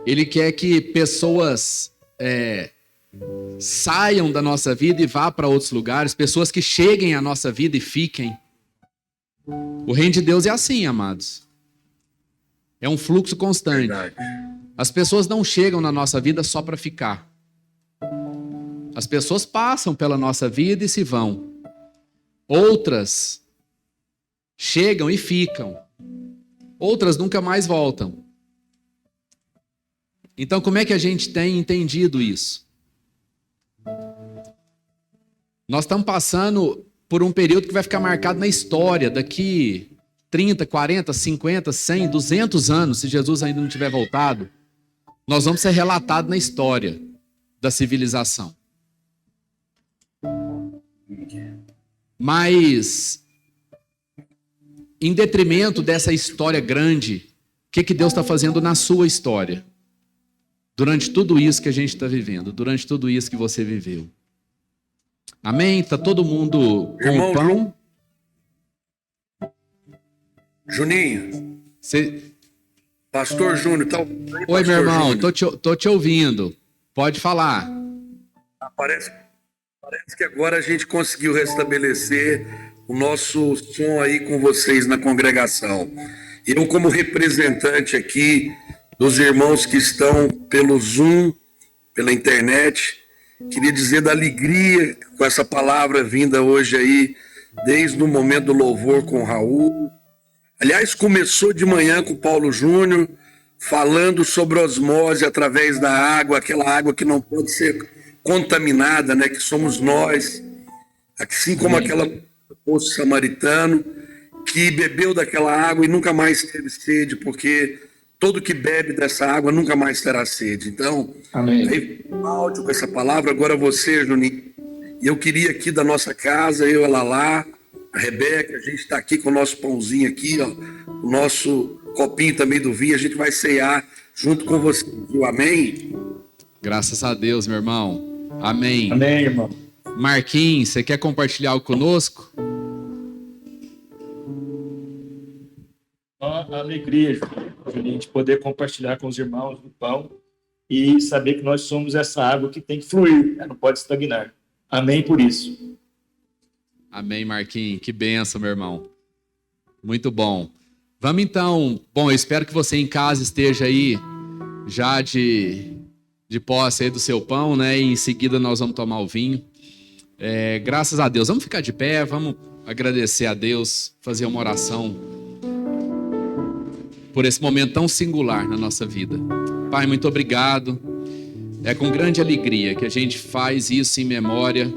Ele quer que pessoas saiam da nossa vida e vá para outros lugares, pessoas que cheguem à nossa vida e fiquem. O reino de Deus é assim, amados. É um fluxo constante. Verdade. As pessoas não chegam na nossa vida só para ficar. As pessoas passam pela nossa vida e se vão. Outras chegam e ficam. Outras nunca mais voltam. Então, como é que a gente tem entendido isso? Nós estamos passando por um período que vai ficar marcado na história daqui 30, 40, 50, 100, 200 anos, se Jesus ainda não tiver voltado. Nós vamos ser relatados na história da civilização. Mas, em detrimento dessa história grande, o que Deus está fazendo na sua história? Durante tudo isso que a gente está vivendo, durante tudo isso que você viveu. Amém? Está todo mundo com o pão? Juninho, Pastor Júnior, tá? Oi, meu irmão, tô te ouvindo. Pode falar. Parece que agora a gente conseguiu restabelecer o nosso som aí com vocês na congregação. Eu, como representante aqui dos irmãos que estão pelo Zoom, pela internet, queria dizer da alegria com essa palavra vinda hoje aí, desde o momento do louvor com o Raul. Aliás, começou de manhã com o Paulo Júnior, falando sobre osmose através da água, aquela água que não pode ser contaminada, né? Que somos nós, assim como aquela poço samaritano que bebeu daquela água e nunca mais teve sede, porque todo que bebe dessa água nunca mais terá sede. Então, Amém. Aí, um áudio com essa palavra, agora você, Juninho. E eu queria aqui da nossa casa, eu, a Lalá, a Rebeca, a gente está aqui com o nosso pãozinho aqui, ó, o nosso copinho também do vinho, a gente vai cear junto com você, viu? Amém? Graças a Deus, meu irmão. Amém. Amém, irmão. Marquinhos, você quer compartilhar algo conosco? Uma alegria, Juninho, de poder compartilhar com os irmãos do pão e saber que nós somos essa água que tem que fluir, né? Não pode estagnar. Amém por isso. Amém, Marquinhos. Que benção, meu irmão. Muito bom. Vamos então. Bom, eu espero que você em casa esteja aí já de posse aí do seu pão, né? E em seguida nós vamos tomar o vinho. Graças a Deus. Vamos ficar de pé, vamos agradecer a Deus, fazer uma oração por esse momento tão singular na nossa vida. Pai, muito obrigado. É com grande alegria que a gente faz isso em memória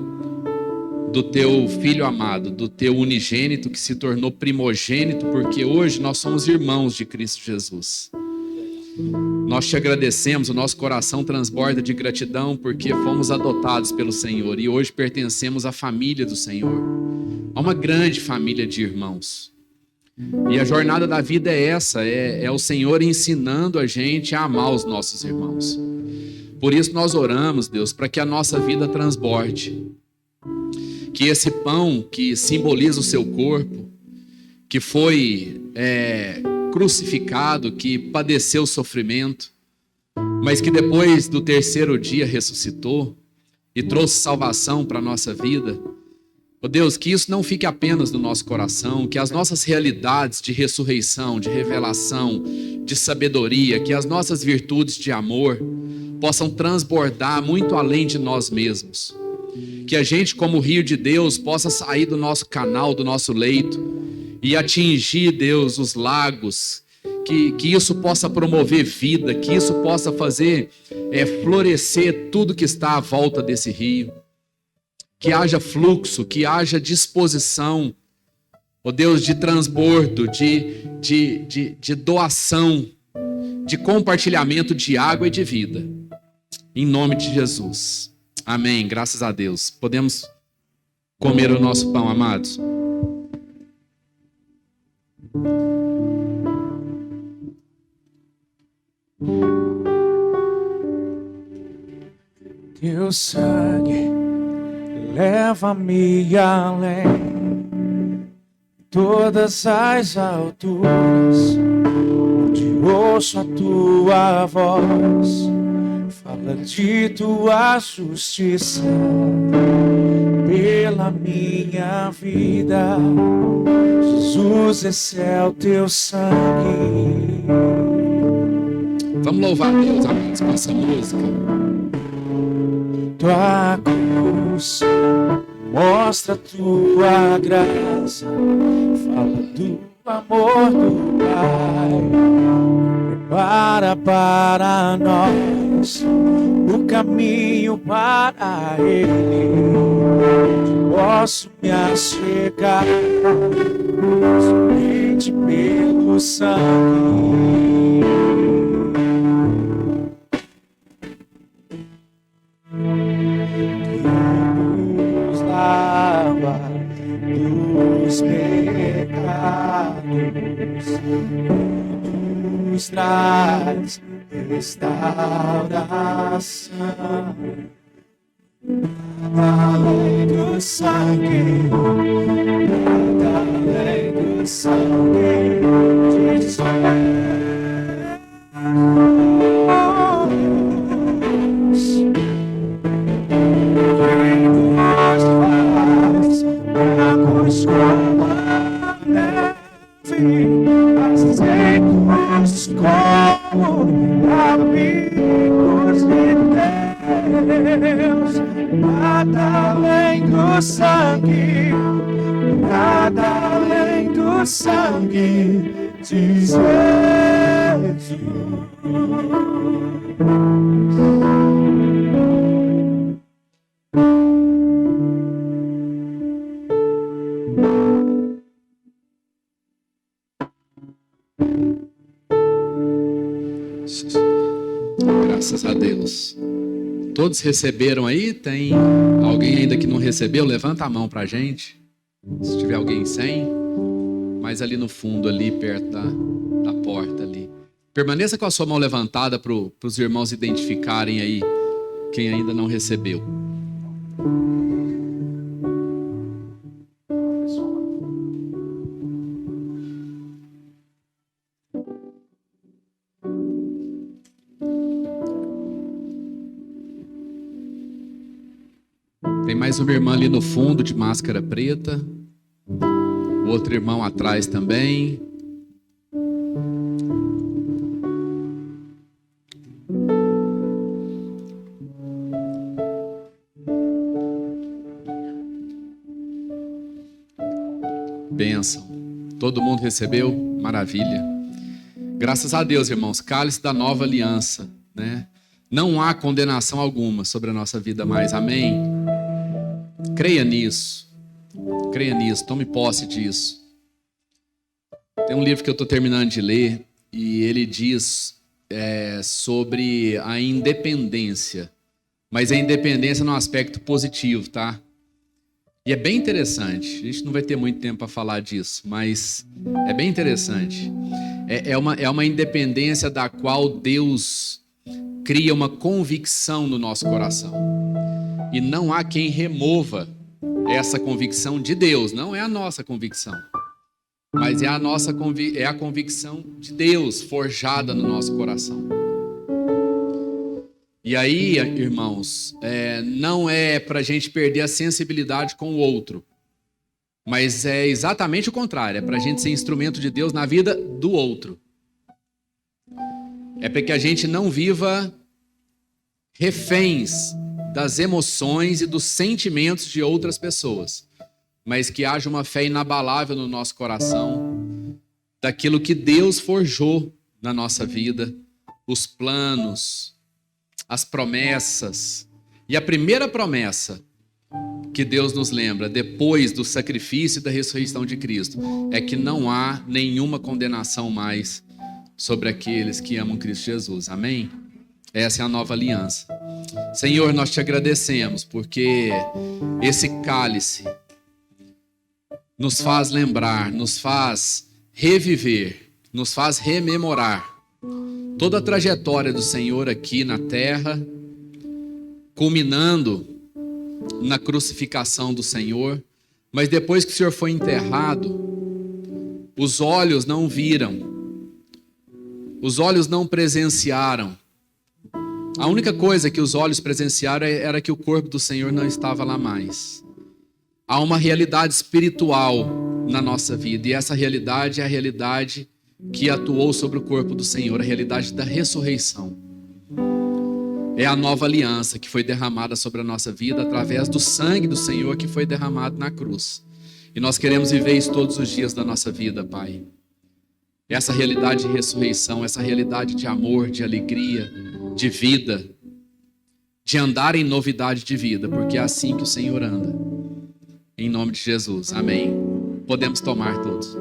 do teu Filho amado, do teu unigênito que se tornou primogênito, porque hoje nós somos irmãos de Cristo Jesus. Nós te agradecemos, o nosso coração transborda de gratidão porque fomos adotados pelo Senhor e hoje pertencemos à família do Senhor, a uma grande família de irmãos. E a jornada da vida é essa, é o Senhor ensinando a gente a amar os nossos irmãos. Por isso nós oramos, Deus, para que a nossa vida transborde. Que esse pão que simboliza o seu corpo, que foi crucificado, que padeceu sofrimento, mas que depois do terceiro dia ressuscitou e trouxe salvação para a nossa vida. Ó Deus, que isso não fique apenas no nosso coração, que as nossas realidades de ressurreição, de revelação, de sabedoria, que as nossas virtudes de amor possam transbordar muito além de nós mesmos. Que a gente, como rio de Deus, possa sair do nosso canal, do nosso leito e atingir, Deus, os lagos, que isso possa promover vida, que isso possa fazer florescer tudo que está à volta desse rio. Que haja fluxo, que haja disposição, ó Deus, de transbordo, de doação, de compartilhamento de água e de vida. Em nome de Jesus. Amém. Graças a Deus. Podemos comer o nosso pão, amados. Teu sangue leva-me além, todas as alturas, onde ouço a tua voz, fala de tua justiça pela minha vida. Jesus, esse é o teu sangue. Vamos louvar a Deus, amados, com essa música. Tua cruz mostra tua graça, fala do amor do Pai, prepara para nós o caminho para Ele. Posso me achegar somente pelo sangue. Dos pecados, nos traz restauração. Nada além do sangue, nada além do pelo sangue de Jesus. Que nos faz brancos como a neve, aceitos como amigos de Deus. Nada além do sangue, nada além do sangue de Jesus. Graças a Deus. Todos receberam aí? Tem alguém ainda que não recebeu? Levanta a mão pra gente. Se tiver alguém sem, mais ali no fundo, ali perto da porta ali. Permaneça com a sua mão levantada para os irmãos identificarem aí quem ainda não recebeu. Tem mais uma irmã ali no fundo de máscara preta. O outro irmão atrás também. Bênção. Todo mundo recebeu? Maravilha. Graças a Deus, irmãos. Cálice da nova aliança, né? Não há condenação alguma sobre a nossa vida mais. Amém? Creia nisso. Creia nisso. Tome posse disso. Tem um livro que eu estou terminando de ler e ele diz sobre a independência. Mas a independência no aspecto positivo, tá? E é bem interessante. A gente não vai ter muito tempo para falar disso, mas é bem interessante. É uma independência da qual Deus cria uma convicção no nosso coração. E não há quem remova essa convicção de Deus. Não é a nossa convicção, mas é a convicção de Deus forjada no nosso coração. E aí, irmãos, não é para a gente perder a sensibilidade com o outro, mas é exatamente o contrário. É para a gente ser instrumento de Deus na vida do outro. É para que a gente não viva reféns das emoções e dos sentimentos de outras pessoas, mas que haja uma fé inabalável no nosso coração daquilo que Deus forjou na nossa vida, os planos, as promessas. E a primeira promessa que Deus nos lembra depois do sacrifício e da ressurreição de Cristo é que não há nenhuma condenação mais sobre aqueles que amam Cristo Jesus. Amém? Essa é a nova aliança. Senhor, nós te agradecemos porque esse cálice nos faz lembrar, nos faz reviver, nos faz rememorar toda a trajetória do Senhor aqui na terra, culminando na crucificação do Senhor. Mas depois que o Senhor foi enterrado, os olhos não viram, os olhos não presenciaram. A única coisa que os olhos presenciaram era que o corpo do Senhor não estava lá mais. Há uma realidade espiritual na nossa vida, e essa realidade é a realidade que atuou sobre o corpo do Senhor, a realidade da ressurreição. É a nova aliança que foi derramada sobre a nossa vida através do sangue do Senhor que foi derramado na cruz. E nós queremos viver isso todos os dias da nossa vida, Pai. Essa realidade de ressurreição, essa realidade de amor, de alegria, de vida, de andar em novidade de vida, porque é assim que o Senhor anda. Em nome de Jesus, amém. Podemos tomar todos.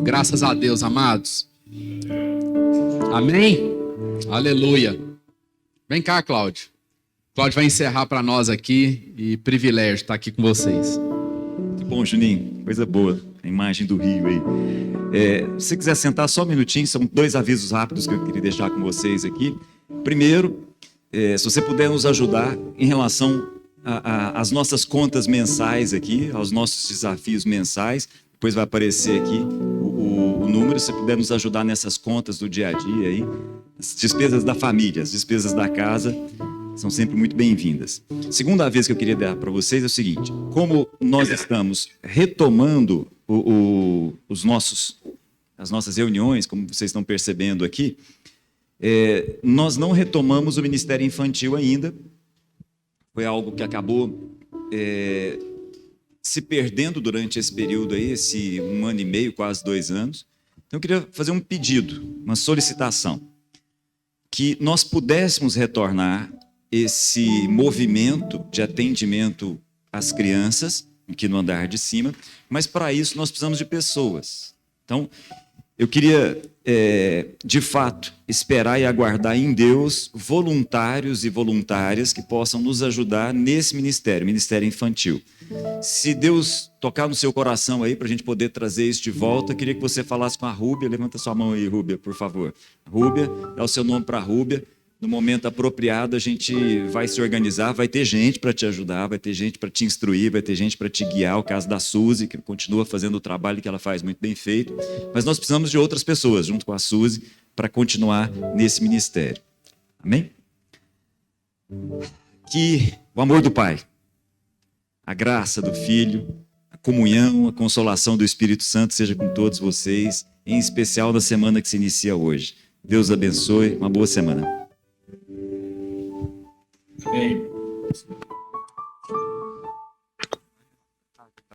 Graças a Deus, amados. Amém? Aleluia. Vem cá, Cláudio. Cláudio vai encerrar para nós aqui, e privilégio estar aqui com vocês. Muito bom, Juninho. Coisa boa. A imagem do rio aí. Se você quiser sentar só um minutinho, são 2 avisos rápidos que eu queria deixar com vocês aqui. Primeiro, se você puder nos ajudar em relação as nossas contas mensais aqui, aos nossos desafios mensais. Depois vai aparecer aqui o número, se puder nos ajudar nessas contas do dia a dia aí. As despesas da família, as despesas da casa são sempre muito bem-vindas. Segunda vez que eu queria dar para vocês é o seguinte: como nós estamos retomando as nossas reuniões, como vocês estão percebendo aqui, nós não retomamos o Ministério Infantil ainda. Foi algo que acabou se perdendo durante esse período aí, esse 1 ano e meio, quase 2 anos. Então eu queria fazer um pedido, uma solicitação, que nós pudéssemos retornar esse movimento de atendimento às crianças, aqui no andar de cima, mas para isso nós precisamos de pessoas. Então, eu queria, de fato, esperar e aguardar em Deus voluntários e voluntárias que possam nos ajudar nesse ministério, Ministério Infantil. Se Deus tocar no seu coração aí para a gente poder trazer isso de volta, queria que você falasse com a Rúbia. Levanta sua mão aí, Rúbia, por favor. Rúbia, dá o seu nome para a Rúbia. No momento apropriado, a gente vai se organizar, vai ter gente para te ajudar, vai ter gente para te instruir, vai ter gente para te guiar. O caso da Suzy, que continua fazendo o trabalho que ela faz muito bem feito. Mas nós precisamos de outras pessoas, junto com a Suzy, para continuar nesse ministério. Amém? Que o amor do Pai, a graça do Filho, a comunhão, a consolação do Espírito Santo seja com todos vocês, em especial na semana que se inicia hoje. Deus abençoe, uma boa semana. Amém.